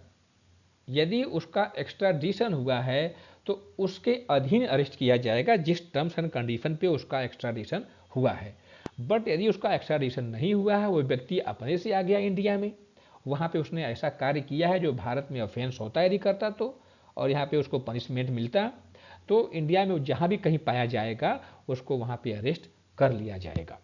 यदि उसका एक्स्ट्राडिशन हुआ है तो उसके अधीन अरेस्ट किया जाएगा जिस टर्म्स एंड कंडीशन पे उसका एक्स्ट्राडिशन हुआ है। बट यदि उसका एक्स्ट्राडिशन नहीं हुआ है, वो व्यक्ति अपने से आ गया इंडिया में, वहाँ पे उसने ऐसा कार्य किया है जो भारत में ऑफेंस होता है यदि करता तो, और यहाँ पे उसको पनिशमेंट मिलता, तो इंडिया में जहाँ भी कहीं पाया जाएगा उसको वहाँ पे अरेस्ट कर लिया जाएगा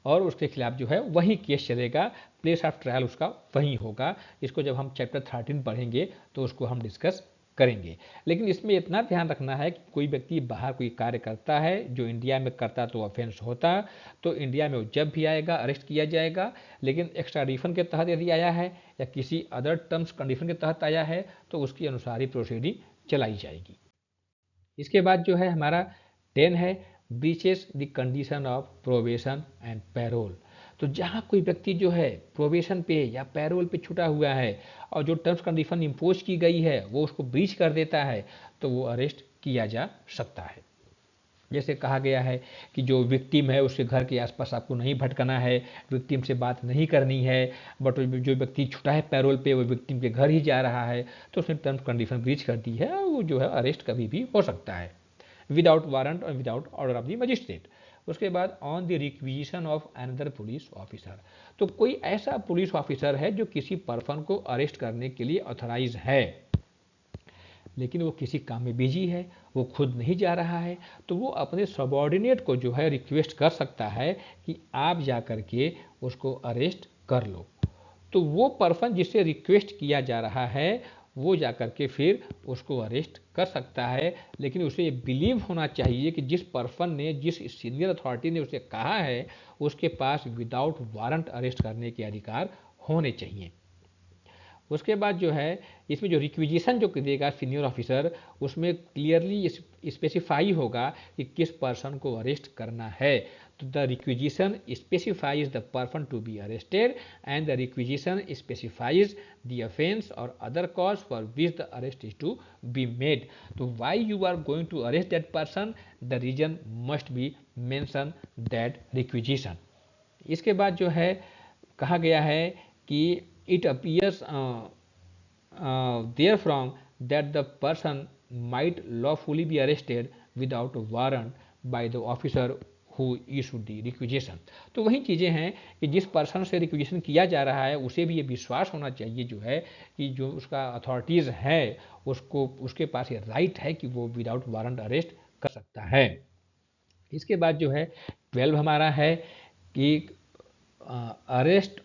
और उसके खिलाफ जो है वही केस चलेगा, प्लेस ऑफ ट्रायल उसका वहीं होगा। इसको जब हम चैप्टर 13 पढ़ेंगे तो उसको हम डिस्कस करेंगे। लेकिन इसमें इतना ध्यान रखना है कि कोई व्यक्ति बाहर कोई कार्य करता है जो इंडिया में करता तो ऑफेंस होता, तो इंडिया में वो जब भी आएगा अरेस्ट किया जाएगा, लेकिन एक्स्ट्राडिशन के तहत यदि आया है या किसी अदर टर्म्स कंडीशन के तहत आया है तो उसकी अनुसार ही प्रोसीडिंग चलाई जाएगी। इसके बाद जो है हमारा 10 है breaches the condition of probation and parole. तो जहाँ कोई व्यक्ति जो है प्रोबेशन पे या पैरोल पे छुटा हुआ है और जो टर्म्स कंडीशन इम्पोज की गई है वो उसको ब्रीच कर देता है, तो वो अरेस्ट किया जा सकता है। जैसे कहा गया है कि जो विक्टिम है उसके घर के आसपास आपको नहीं भटकना है, विक्टिम से बात नहीं करनी है, बट जो व्यक्ति छुटा है पैरोल पे वो विक्टिम के घर ही जा रहा है, तो उसने टर्म्स कंडीशन ब्रीच कर दी है, वो जो है अरेस्ट कभी भी हो सकता है विदाउट वारंट और without order of the magistrate. उसके बाद on the requisition of another police officer. तो कोई ऐसा पुलिस ऑफिसर है जो किसी पर्सन को अरेस्ट करने के लिए ऑथराइज है, लेकिन वो किसी काम में बिजी है, वो खुद नहीं जा रहा है, तो वो अपने सबॉर्डिनेट को जो है रिक्वेस्ट कर सकता है कि आप जा कर के उसको अरेस्ट कर लो। तो वो पर्सन जिससे रिक्वेस्ट किया जा रहा है वो जा कर के फिर उसको अरेस्ट कर सकता है, लेकिन उसे ये बिलीव होना चाहिए कि जिस पर्सन ने, जिस सीनियर अथॉरिटी ने उसे कहा है उसके पास विदाउट वारंट अरेस्ट करने के अधिकार होने चाहिए। उसके बाद जो है इसमें जो रिक्विजिशन जो देगा सीनियर ऑफिसर, उसमें क्लियरली स्पेसिफाई होगा कि किस पर्सन को अरेस्ट करना है। तो the requisition specifies the person to be arrested and the requisition specifies the offence और other cause for which the arrest is to be made. तो why you are going to arrest that person, the reason must be mention that requisition. इसके बाद जो है कहा गया है कि it appears therefrom that the person might lawfully be arrested without a warrant by the officer who issued the requisition. तो वही चीज़ें हैं कि जिस पर्सन से रिक्विजिशन किया जा रहा है उसे भी ये विश्वास होना चाहिए जो है कि जो उसका अथॉरिटीज़ है उसको उसके पास ये राइट है कि वो विदाउट वारंट अरेस्ट कर सकता है। इसके बाद जो है 12 हमारा है कि arrest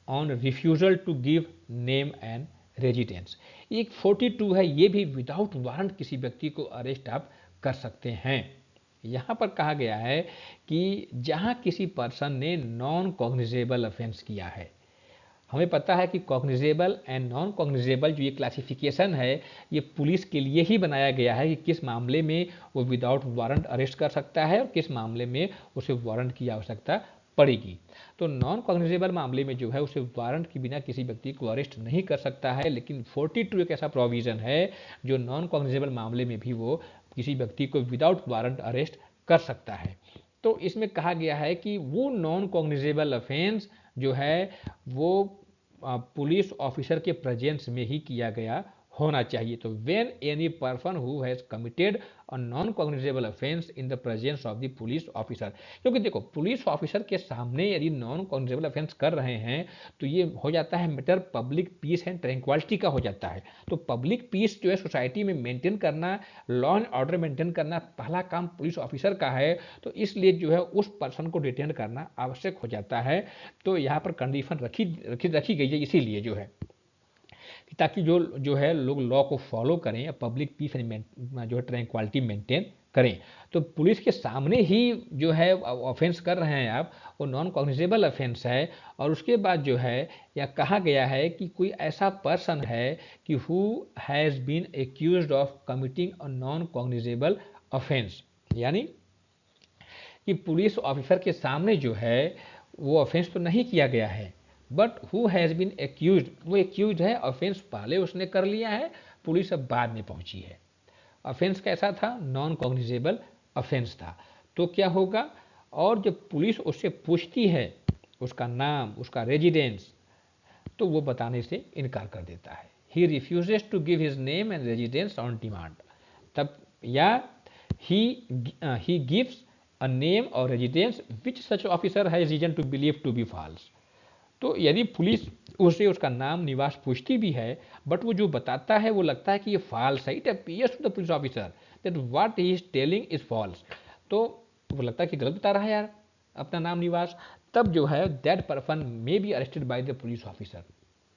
on refusal to give name and residence. एक 42 है, ये भी विदाउट वारंट किसी व्यक्ति को अरेस्ट आप कर सकते हैं। यहाँ पर कहा गया है कि जहाँ किसी पर्सन ने नॉन कॉग्निजेबल ऑफेंस किया है, हमें पता है कि कॉग्निजेबल एंड नॉन कॉग्निजेबल जो ये क्लासिफिकेशन है ये पुलिस के लिए ही बनाया गया है कि किस मामले में वो विदाउट वारंट अरेस्ट कर सकता है और किस मामले में उसे वारंट की आवश्यकता पड़ेगी। तो नॉन कॉग्निजेबल मामले में जो है उसे वारंट के बिना किसी व्यक्ति को अरेस्ट नहीं कर सकता है, लेकिन 42 एक ऐसा प्रोविज़न है जो नॉन कॉग्निजेबल मामले में भी वो किसी व्यक्ति को विदाउट वारंट अरेस्ट कर सकता है। तो इसमें कहा गया है कि वो नॉन कॉग्निजेबल ऑफेंस जो है वो पुलिस ऑफिसर के प्रेजेंस में ही किया गया होना चाहिए। तो when any person who has committed a non cognizable offence in the presence of the police officer, क्योंकि देखो पुलिस ऑफिसर के सामने यदि नॉन कॉग्निजेबल ऑफेंस कर रहे हैं तो ये हो जाता है matter public piece and tranquillity का हो जाता है। तो पब्लिक पीस जो है सोसाइटी में मेंटेन करना, लॉ एंड ऑर्डर मेंटेन करना पहला काम पुलिस ऑफिसर का है। तो इसलिए जो है उस पर्सन को डिटेन करना आवश्यक हो जाता है। तो यहाँ पर कंडीशन रखी गई है इसीलिए जो है ताकि जो है लोग लॉ को फॉलो करें या पब्लिक पीस जो है ट्रैंक्विलिटी मेंटेन करें। तो पुलिस के सामने ही जो है ऑफेंस कर रहे हैं आप, वो नॉन कॉग्निजेबल ऑफेंस है। और उसके बाद जो है या कहा गया है कि कोई ऐसा पर्सन है कि who has been accused of committing a non cognizable offence, यानी कि पुलिस ऑफिसर के सामने जो है वो ऑफेंस तो नहीं किया गया है, but who has been accused, वो एक्यूज्ड है, ऑफेंस पहले उसने कर लिया है, पुलिस अब बाद में पहुंची है। ऑफेंस कैसा था? नॉन कॉग्निजेबल ऑफेंस था। तो क्या होगा, और जब पुलिस उससे पूछती है उसका नाम, उसका रेजिडेंस, तो वो बताने से इनकार कर देता है। He refuses to give his name and residence on demand. तब या ही गिव्स अ नेम और residence which such officer has reason to believe to be false. तो यदि पुलिस उससे उसका नाम निवास पूछती भी है, बट वो जो बताता है वो लगता है कि ये फॉल्स है, it appears to the police officer that what he is telling is false, तो वो लगता है कि गलत बता रहा है यार अपना नाम निवास, तब जो है that person may be arrested by the police officer.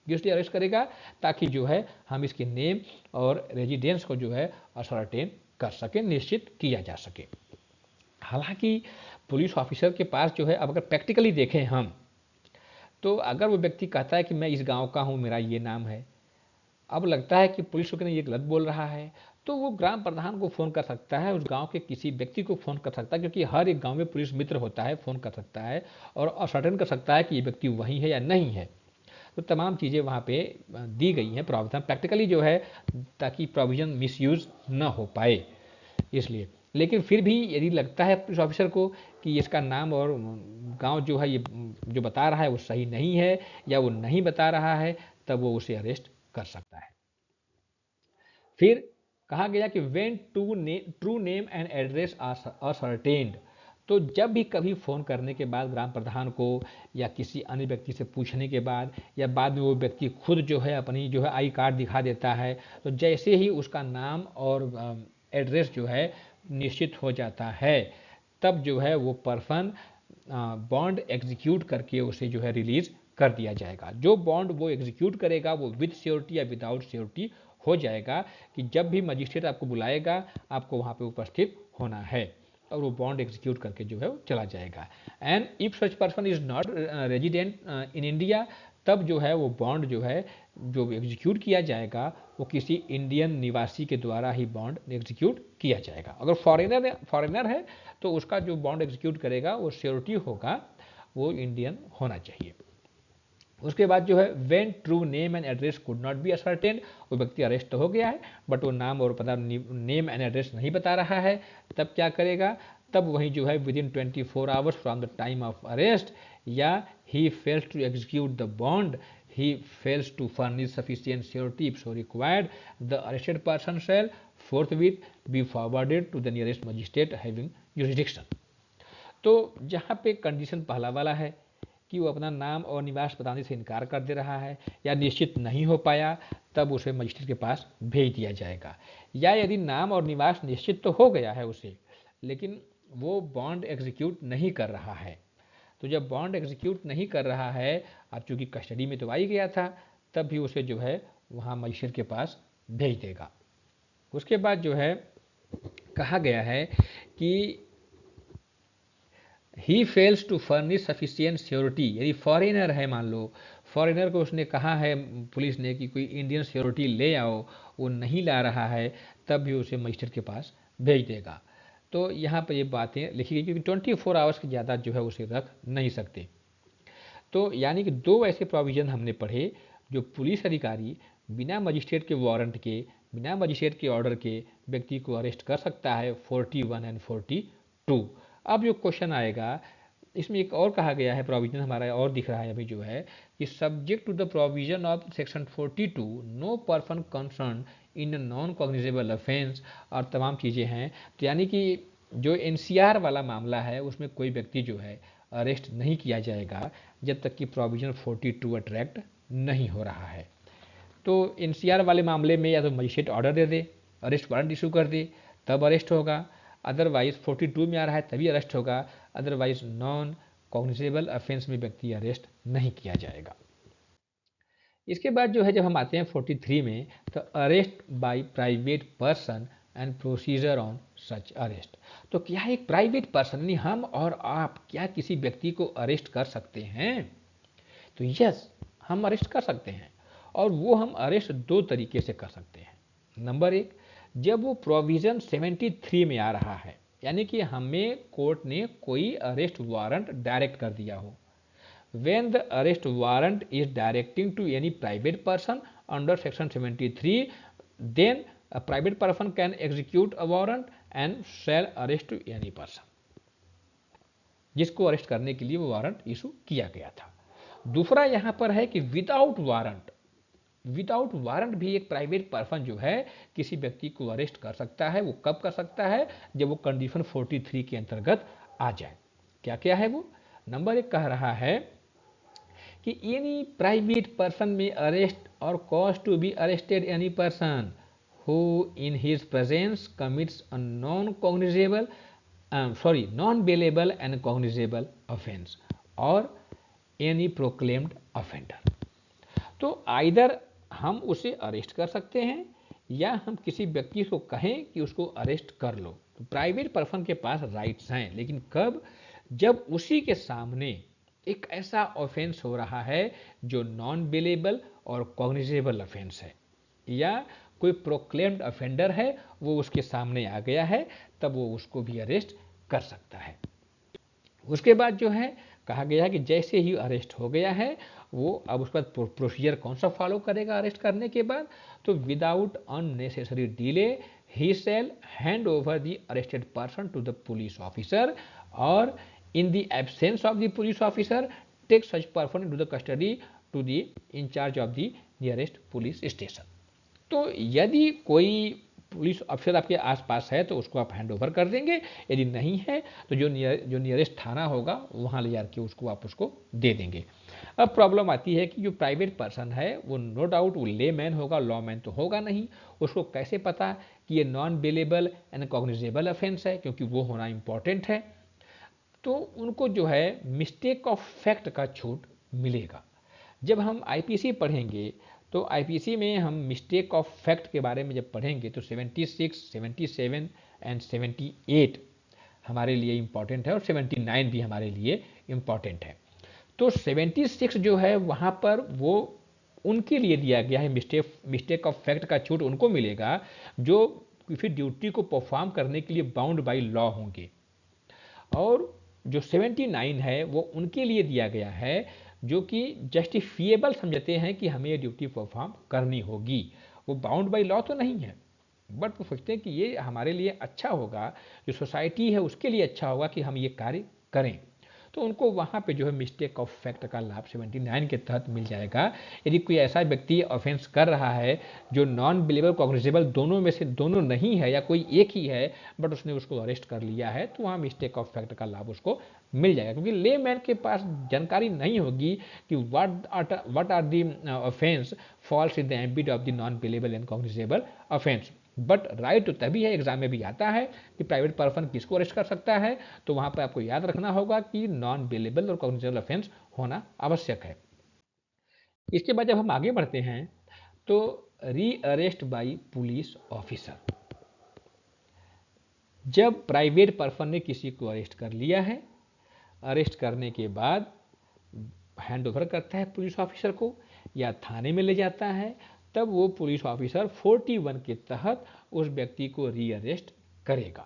इसलिए अरेस्ट करेगा ताकि जो है हम इसके नेम और रेजिडेंस को जो है असर्टेन कर सकें, निश्चित किया जा सके। हालांकि पुलिस ऑफिसर के पास जो है, अब अगर प्रैक्टिकली देखें हम, तो अगर वो व्यक्ति कहता है कि मैं इस गांव का हूं, मेरा ये नाम है, अब लगता है कि पुलिस को ये गलत बोल रहा है, तो वो ग्राम प्रधान को फ़ोन कर सकता है, उस गांव के किसी व्यक्ति को फ़ोन कर सकता है, क्योंकि हर एक गांव में पुलिस मित्र होता है, फ़ोन कर सकता है और असर्टेन कर सकता है कि ये व्यक्ति वही है या नहीं है। तो तमाम चीज़ें वहाँ पे दी गई हैं प्रावधान प्रैक्टिकली जो है, ताकि प्रोविज़न मिसयूज़ न हो पाए इसलिए। लेकिन फिर भी यदि लगता है पुलिस ऑफिसर को कि इसका नाम और गांव जो है ये जो बता रहा है वो सही नहीं है या वो नहीं बता रहा है, तब वो उसे अरेस्ट कर सकता है। फिर कहा गया कि when true name and address are ascertained, तो जब भी कभी फ़ोन करने के बाद ग्राम प्रधान को या किसी अन्य व्यक्ति से पूछने के बाद या बाद में वो व्यक्ति खुद जो है अपनी जो है आई कार्ड दिखा देता है, तो जैसे ही उसका नाम और एड्रेस जो है निश्चित हो जाता है, तब जो है वो पर्सन बॉन्ड एग्जीक्यूट करके उसे जो है रिलीज कर दिया जाएगा। जो बॉन्ड वो एग्जीक्यूट करेगा वो विद श्योरिटी या विदाउट श्योरिटी हो जाएगा कि जब भी मजिस्ट्रेट आपको बुलाएगा आपको वहाँ पे उपस्थित होना है, और वो बॉन्ड एग्जीक्यूट करके जो है वो चला जाएगा। And if such person is not resident in India, तब जो है वो बॉन्ड जो है जो एग्जीक्यूट किया जाएगा वो किसी इंडियन निवासी के द्वारा ही बॉन्ड एग्जीक्यूट किया जाएगा। अगर फॉरेनर है तो उसका जो बॉन्ड एग्जीक्यूट करेगा वो श्योरिटी होगा, वो इंडियन होना चाहिए। उसके बाद जो है when true name and address could not be ascertain, वो व्यक्ति अरेस्ट तो हो गया है बट वो नाम और पता नेम एंड एड्रेस नहीं बता रहा है, तब क्या करेगा, तब वही जो है within 24 hours from the time of arrest, या he fails to execute the bond, he fails to furnish sufficient surety if so required, the arrested person shall forthwith be forwarded to the nearest magistrate having jurisdiction. तो जहाँ पे कंडीशन पहला वाला है कि वो अपना नाम और निवास बताने से इनकार कर दे रहा है या निश्चित नहीं हो पाया, तब उसे मजिस्ट्रेट के पास भेज दिया जाएगा। या यदि नाम और निवास निश्चित तो हो गया है उसे, लेकिन वो बॉन्ड एग्जीक्यूट नहीं कर रहा है, तो जब बॉन्ड एग्जीक्यूट नहीं कर रहा है, अब चूंकि कस्टडी में तो आ ही गया था, तब भी उसे जो है वहाँ मजिस्ट्रेट के पास भेज देगा। उसके बाद जो है कहा गया है कि he fails to furnish sufficient surety, यदि फॉरेनर है, मान लो फॉरेनर को उसने कहा है पुलिस ने कि कोई इंडियन श्योरिटी ले आओ, वो नहीं ला रहा है, तब भी उसे मजिस्ट्रेट के पास भेज देगा। तो यहाँ पर ये बातें लिखी गई क्योंकि 24 आवर्स के ज़्यादा जो है उसे रख नहीं सकते। तो यानी कि दो ऐसे प्रोविज़न हमने पढ़े जो पुलिस अधिकारी बिना मजिस्ट्रेट के वारंट के, बिना मजिस्ट्रेट के ऑर्डर के व्यक्ति को अरेस्ट कर सकता है, 41 एंड 42। अब जो क्वेश्चन आएगा, इसमें एक और कहा गया है प्रोविजन हमारा और दिख रहा है अभी जो है कि subject to the provision of section 42 no person concern in non cognizable offence, और तमाम चीज़ें हैं। तो यानी कि जो एनसीआर वाला मामला है उसमें कोई व्यक्ति जो है अरेस्ट नहीं किया जाएगा जब तक कि प्रोविजन 42 अट्रैक्ट नहीं हो रहा है। तो एनसीआर वाले मामले में या तो मजिस्ट्रेट ऑर्डर दे दे, अरेस्ट वारंट इशू कर दे, तब अरेस्ट होगा, अदरवाइज 42 में आ रहा है तभी अरेस्ट होगा, अदरवाइज नॉन कॉग्निजेबल ऑफेंस में व्यक्ति अरेस्ट नहीं किया जाएगा। इसके बाद जो है जब हम आते हैं 43 में, तो arrest by private person and procedure on such arrest. तो क्या एक प्राइवेट पर्सन यानी हम और आप क्या किसी व्यक्ति को अरेस्ट कर सकते हैं? तो यस, हम अरेस्ट कर सकते हैं, और वो हम अरेस्ट दो तरीके से कर सकते हैं। नंबर एक, जब वो प्रोविजन 73 में आ रहा है, यानी कि हमें कोर्ट ने कोई अरेस्ट वारंट डायरेक्ट कर दिया हो। When the arrest warrant is directing to any private person under section 73, then a private person can execute a warrant and shall arrest to any person, जिसको अरेस्ट करने के लिए वो वारंट इशू किया गया था। दूसरा यहां पर है कि विदाउट वारंट, विदाउट वारंट भी एक प्राइवेट पर्सन जो है किसी व्यक्ति को अरेस्ट कर सकता है। वो कब कर सकता है? जब वो कंडीशन 43 के अंतर्गत आ जाए। क्या क्या है वो? नंबर एक कह रहा है कि any private person may arrest और cause to be arrested any person who in his presence commits a non cognizable non bailable and cognizable offence और एनी प्रोक्लेम्ड ऑफेंडर। तो आइदर हम उसे अरेस्ट कर सकते हैं या हम किसी व्यक्ति को कहें कि उसको अरेस्ट कर लो। तो प्राइवेट पर्सन के पास राइट्स हैं, लेकिन कब? जब उसी के सामने एक ऐसा ऑफेंस हो रहा है जो नॉन बेलेबल और कॉग्निजेबल ऑफेंस है, या कोई प्रोक्लेम्ड ऑफेंडर है वो उसके सामने आ गया है, तब वो उसको भी अरेस्ट कर सकता है। उसके बाद जो है कहा गया है कि जैसे ही अरेस्ट हो गया है, वो अब उस पर प्रोसीजर कौन सा फॉलो करेगा अरेस्ट करने के बाद? तो without unnecessary delay he shall hand over the arrested person to the police officer, और in the absence of the police officer take such person into the custody to the in charge of the nearest police station। तो यदि कोई पुलिस अफसर आपके आसपास है तो उसको आप हैंड ओवर कर देंगे, यदि नहीं है तो जो नियरेस्ट थाना होगा वहाँ ले जाके उसको आप उसको दे देंगे। अब प्रॉब्लम आती है कि जो प्राइवेट पर्सन है वो नो डाउट वो ले मैन होगा, लॉ मैन तो होगा नहीं। उसको कैसे पता कि ये non bailable and cognizable offence है? क्योंकि वो होना इंपॉर्टेंट है। तो उनको जो है मिस्टेक ऑफ फैक्ट का छूट मिलेगा। जब हम आईपीसी पढ़ेंगे तो आईपीसी में हम मिस्टेक ऑफ फैक्ट के बारे में जब पढ़ेंगे तो 76, 77 एंड 78 हमारे लिए इम्पॉर्टेंट है, और 79 भी हमारे लिए इम्पॉर्टेंट है। तो 76 जो है वहाँ पर वो उनके लिए दिया गया है, मिस्टेक ऑफ फैक्ट का छूट उनको मिलेगा जो किसी ड्यूटी को परफॉर्म करने के लिए बाउंड बाई लॉ होंगे, और जो 79 है वो उनके लिए दिया गया है जो कि जस्टिफिएबल समझते हैं कि हमें ये ड्यूटी परफॉर्म करनी होगी। वो बाउंड बाई लॉ तो नहीं है, बट वो सोचते हैं कि ये हमारे लिए अच्छा होगा, जो सोसाइटी है उसके लिए अच्छा होगा कि हम ये कार्य करें। तो उनको वहाँ पे जो है मिस्टेक ऑफ फैक्ट का लाभ 79 के तहत मिल जाएगा। यदि कोई ऐसा व्यक्ति ऑफेंस कर रहा है जो नॉन बिलीवेबल कॉग्निजेबल दोनों में से दोनों नहीं है या कोई एक ही है, बट उसने उसको अरेस्ट कर लिया है, तो वहाँ मिस्टेक ऑफ फैक्ट का लाभ उसको मिल जाएगा। क्योंकि ले मैन के पास जानकारी नहीं होगी कि what are the offence falls in the ambit of the non believable and cognizable offence. But right तो तभी है, एग्जाम में भी आता है कि प्राइवेट पर्सन किसको अरेस्ट कर सकता है, तो वहां पर आपको याद रखना होगा कि नॉन बिलेबल और कॉग्निजेबल ऑफेंस होना आवश्यक है। इसके बाद जब हम आगे बढ़ते हैं तो री अरेस्ट बाई पुलिस ऑफिसर। जब प्राइवेट पर्सन ने किसी को अरेस्ट कर लिया है, अरेस्ट करने के बाद हैंड ओवर करता है पुलिस ऑफिसर को या थाने में ले जाता है, तब वो पुलिस ऑफिसर 41 के तहत उस व्यक्ति को री अरेस्ट करेगा।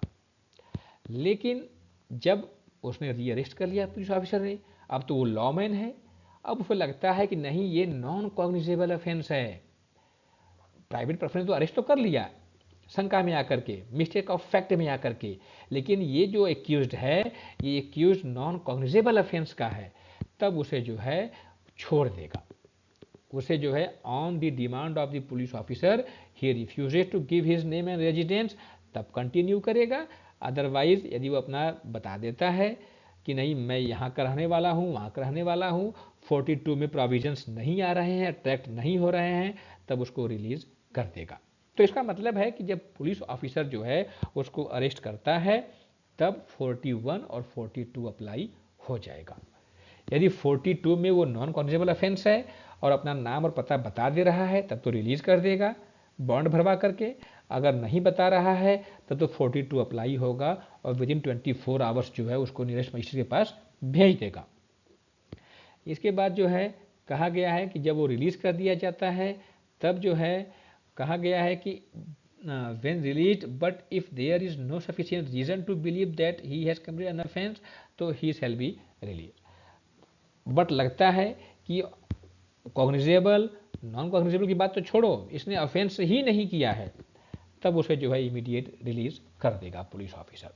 लेकिन जब उसने री अरेस्ट कर लिया पुलिस ऑफिसर ने, अब तो वो लॉमैन है, अब उसे लगता है कि नहीं ये नॉन कॉग्निजेबल ऑफेंस है। प्राइवेट पर्सन ने तो अरेस्ट तो कर लिया शंका में आकर के, मिस्टेक ऑफ फैक्ट में आकर के, लेकिन ये जो एक्यूज्ड है ये एक्यूज्ड नॉन कॉग्निजेबल ऑफेंस का है, तब उसे जो है छोड़ देगा। उसे जो है on the demand of the police officer he refuses to give his name and residence, तब कंटिन्यू करेगा। अदरवाइज यदि वो अपना बता देता है कि नहीं मैं यहाँ का रहने वाला हूँ, वहाँ का रहने वाला हूँ, 42 में प्रोविजंस नहीं आ रहे हैं, अट्रैक्ट नहीं हो रहे हैं, तब उसको रिलीज कर देगा। तो इसका मतलब है कि जब पुलिस ऑफिसर जो है उसको अरेस्ट करता है तब 41 और 42 अप्लाई हो जाएगा। यदि 42 में वो नॉन कॉग्निजेबल ऑफेंस है और अपना नाम और पता बता दे रहा है तब तो रिलीज कर देगा बॉन्ड भरवा करके, अगर नहीं बता रहा है तब तो 42 अप्लाई होगा और विदिन 24 आवर्स जो है उसको नियरेस्ट मजिस्ट्रेट के पास भेज देगा। इसके बाद जो है कहा गया है कि जब वो रिलीज कर दिया जाता है तब जो है कहा गया है कि when released but if there is no sufficient reason to believe that he has committed an offense तो he shall be released। But लगता है कि कॉग्निजेबल नॉन कॉग्निजेबल की बात तो छोड़ो, इसने ऑफेंस ही नहीं किया है, तब उसे जो है इमीडिएट रिलीज कर देगा पुलिस ऑफिसर।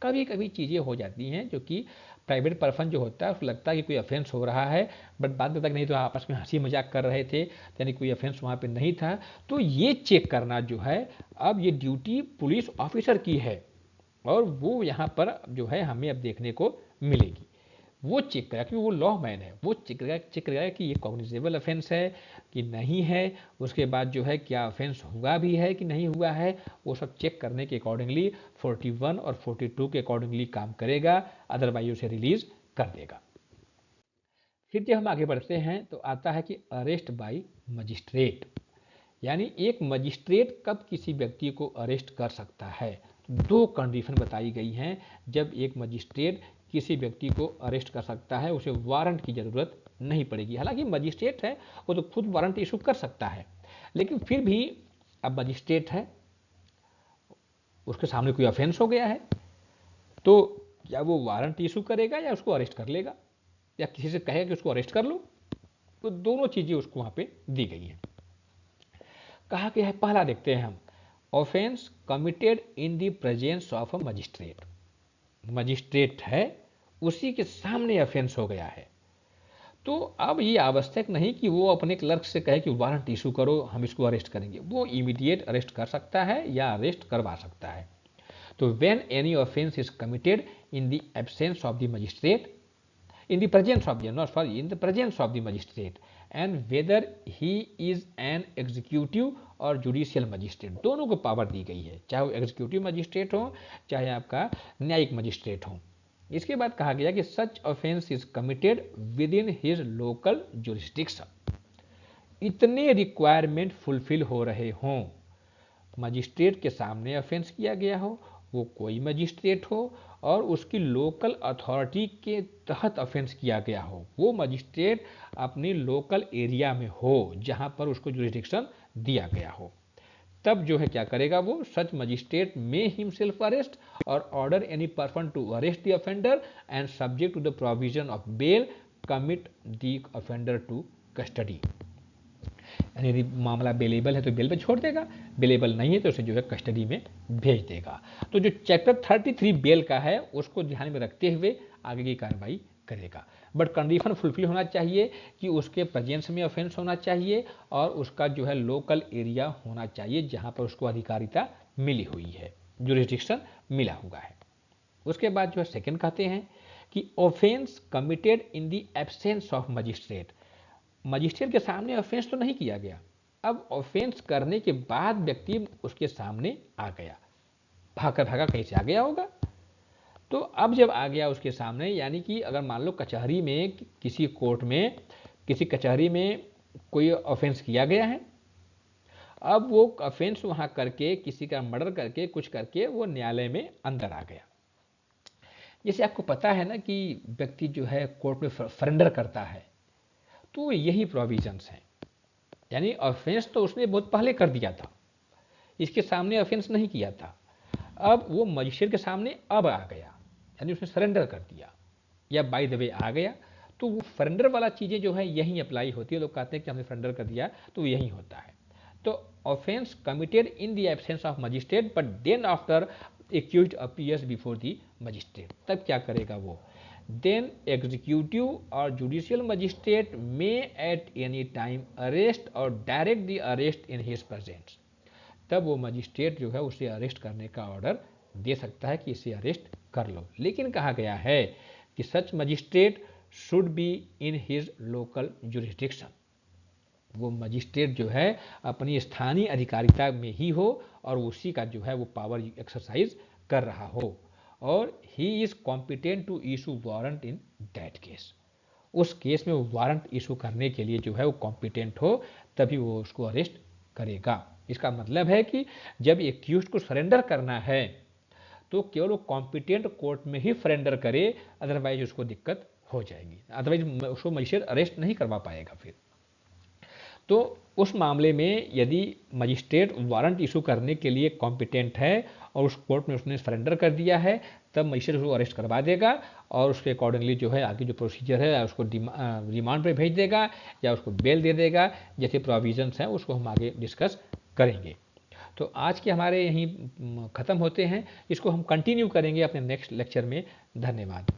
कभी कभी चीज़ें हो जाती हैं जो कि प्राइवेट पर्सन जो होता है उसको लगता है कि कोई ऑफेंस हो रहा है, बट बाद में तक नहीं तो आपस में हंसी मजाक कर रहे थे, यानी कोई ऑफेंस वहाँ पे नहीं था। तो ये चेक करना जो है अब ये ड्यूटी पुलिस ऑफिसर की है और वो यहाँ पर जो है हमें अब देखने को मिलेगी। वो चेक करेगा क्योंकि वो लॉ मैन है, वो चेक करेगा कि ये कॉग्निजेबल ऑफेंस है कि नहीं है, उसके बाद जो है क्या ऑफेंस हुआ भी है कि नहीं हुआ है, वो सब चेक करने के अकॉर्डिंगली 41 और 42 के अकॉर्डिंगली काम करेगा, अदरवाइज उसे रिलीज कर देगा। फिर जब हम आगे बढ़ते हैं तो आता है कि अरेस्ट बाय मजिस्ट्रेट, यानी एक मजिस्ट्रेट कब किसी व्यक्ति को अरेस्ट कर सकता है। दो कंडीशन बताई गई हैं जब एक मजिस्ट्रेट किसी व्यक्ति को अरेस्ट कर सकता है, उसे वारंट की जरूरत नहीं पड़ेगी। हालांकि मजिस्ट्रेट है वो तो खुद वारंट इशू कर सकता है, लेकिन फिर भी अब मजिस्ट्रेट है, उसके सामने कोई ऑफेंस हो गया है, तो क्या वो वारंट इशू करेगा या उसको अरेस्ट कर लेगा या किसी से कहेगा कि उसको अरेस्ट कर लो। तो दोनों चीजें उसको वहां पे दी गई हैं। कहा गया है, पहला देखते हैं हम, offence committed in the presence of a magistrate. Magistrate है, उसी के सामने ऑफेंस हो गया है, तो अब ये आवश्यक नहीं कि वो अपने क्लर्क से कहे कि वारंट इशू करो हम इसको अरेस्ट करेंगे, वो इमीडिएट अरेस्ट कर सकता है या अरेस्ट करवा सकता है। तो when any offence is committed in the absence of the magistrate, in the presence of the no sorry in the presence of the magistrate and whether he is an executive और जुडिशियल मजिस्ट्रेट, दोनों को पावर दी गई है, चाहे वो एग्जीक्यूटिव मजिस्ट्रेट हो चाहे आपका न्यायिक मजिस्ट्रेट हो। इसके बाद कहा गया कि सच offence is committed with in his local jurisdiction, इतने रिक्वायरमेंट फुलफिल हो रहे हों, मजिस्ट्रेट के सामने ऑफेंस किया गया हो, वो कोई मजिस्ट्रेट हो और उसकी लोकल अथॉरिटी के तहत ऑफेंस किया गया हो, वो मजिस्ट्रेट अपनी लोकल एरिया में हो जहां पर उसको जुरिस्डिक्शन दिया गया हो, तब जो है क्या करेगा वो, such magistrate may himself arrest और order any person to arrest the offender and subject to the provision of bail commit the offender to custody. यानी यदि मामला बेलेबल है तो बेल पे छोड़ देगा, बेलेबल नहीं है तो उसे जो है कस्टडी में भेज देगा। तो जो चैप्टर 33 बेल का है उसको ध्यान में रखते हुए आगे की कार्रवाई करेगा। बट कंडीशन फुलफिल होना चाहिए कि उसके प्रेजेंस में ऑफेंस होना चाहिए और उसका जो है लोकल एरिया होना चाहिए जहाँ पर उसको अधिकारिता मिली हुई है, जुरिस्डिक्शन मिला हुआ है। उसके बाद जो है सेकंड कहते हैं कि offence committed in the absence of magistrate. Magistrate के सामने ऑफेंस तो नहीं किया गया, अब ऑफेंस करने के बाद व्यक्ति उसके सामने आ गया, भागा भागा कहीं से आ गया होगा। तो अब जब आ गया उसके सामने, यानी कि अगर मान लो कचहरी में, किसी कोर्ट में, किसी कचहरी में कोई ऑफेंस किया गया है, अब वो ऑफेंस वहां करके, किसी का मर्डर करके, कुछ करके वो न्यायालय में अंदर आ गया। जैसे आपको पता है ना कि व्यक्ति जो है कोर्ट में सरेंडर करता है, तो यही प्रोविजंस हैं। यानी ऑफेंस तो उसने बहुत पहले कर दिया था, इसके सामने ऑफेंस नहीं किया था, अब वो मजिस्ट्रेट के सामने अब आ गया, यानी उसने सरेंडर कर दिया या बाय द वे आ गया, तो वो सरेंडर वाला चीज़ें जो है यहीं अप्लाई होती है। लोग कहते हैं कि हमने सरेंडर कर दिया, तो यही होता है। तो offence committed in the absence of magistrate but then after accused appears before the magistrate, तब क्या करेगा वो, देन एग्जीक्यूटिव और judicial magistrate may at any time arrest और direct the arrest in his presence. तब वो मजिस्ट्रेट जो है उसे अरेस्ट करने का ऑर्डर दे सकता है कि इसे अरेस्ट कर लो। लेकिन कहा गया है कि such magistrate should be in his local jurisdiction. वो मजिस्ट्रेट जो है अपनी स्थानीय अधिकारिता में ही हो और उसी का जो है वो पावर एक्सरसाइज कर रहा हो, और he is competent to issue warrant in that case. उस केस में वो वारंट इशू करने के लिए जो है वो कॉम्पिटेंट हो, तभी वो उसको अरेस्ट करेगा। इसका मतलब है कि जब एक्यूज्ड को सरेंडर करना है तो केवल वो कॉम्पिटेंट कोर्ट में ही सरेंडर करे, अदरवाइज उसको दिक्कत हो जाएगी, अदरवाइज उसको मजिस्ट्रेट अरेस्ट नहीं करवा पाएगा फिर। तो उस मामले में यदि मजिस्ट्रेट वारंट इशू करने के लिए कॉम्पिटेंट है और उस कोर्ट में उसने सरेंडर कर दिया है, तब मजिस्ट्रेट उसको अरेस्ट करवा देगा और उसके अकॉर्डिंगली जो है आगे जो प्रोसीजर है उसको रिमांड पे भेज देगा या उसको बेल दे देगा। जैसे प्रोविजंस हैं उसको हम आगे डिस्कस करेंगे। तो आज के हमारे यहीं ख़त्म होते हैं, इसको हम कंटिन्यू करेंगे अपने नेक्स्ट लेक्चर में। धन्यवाद।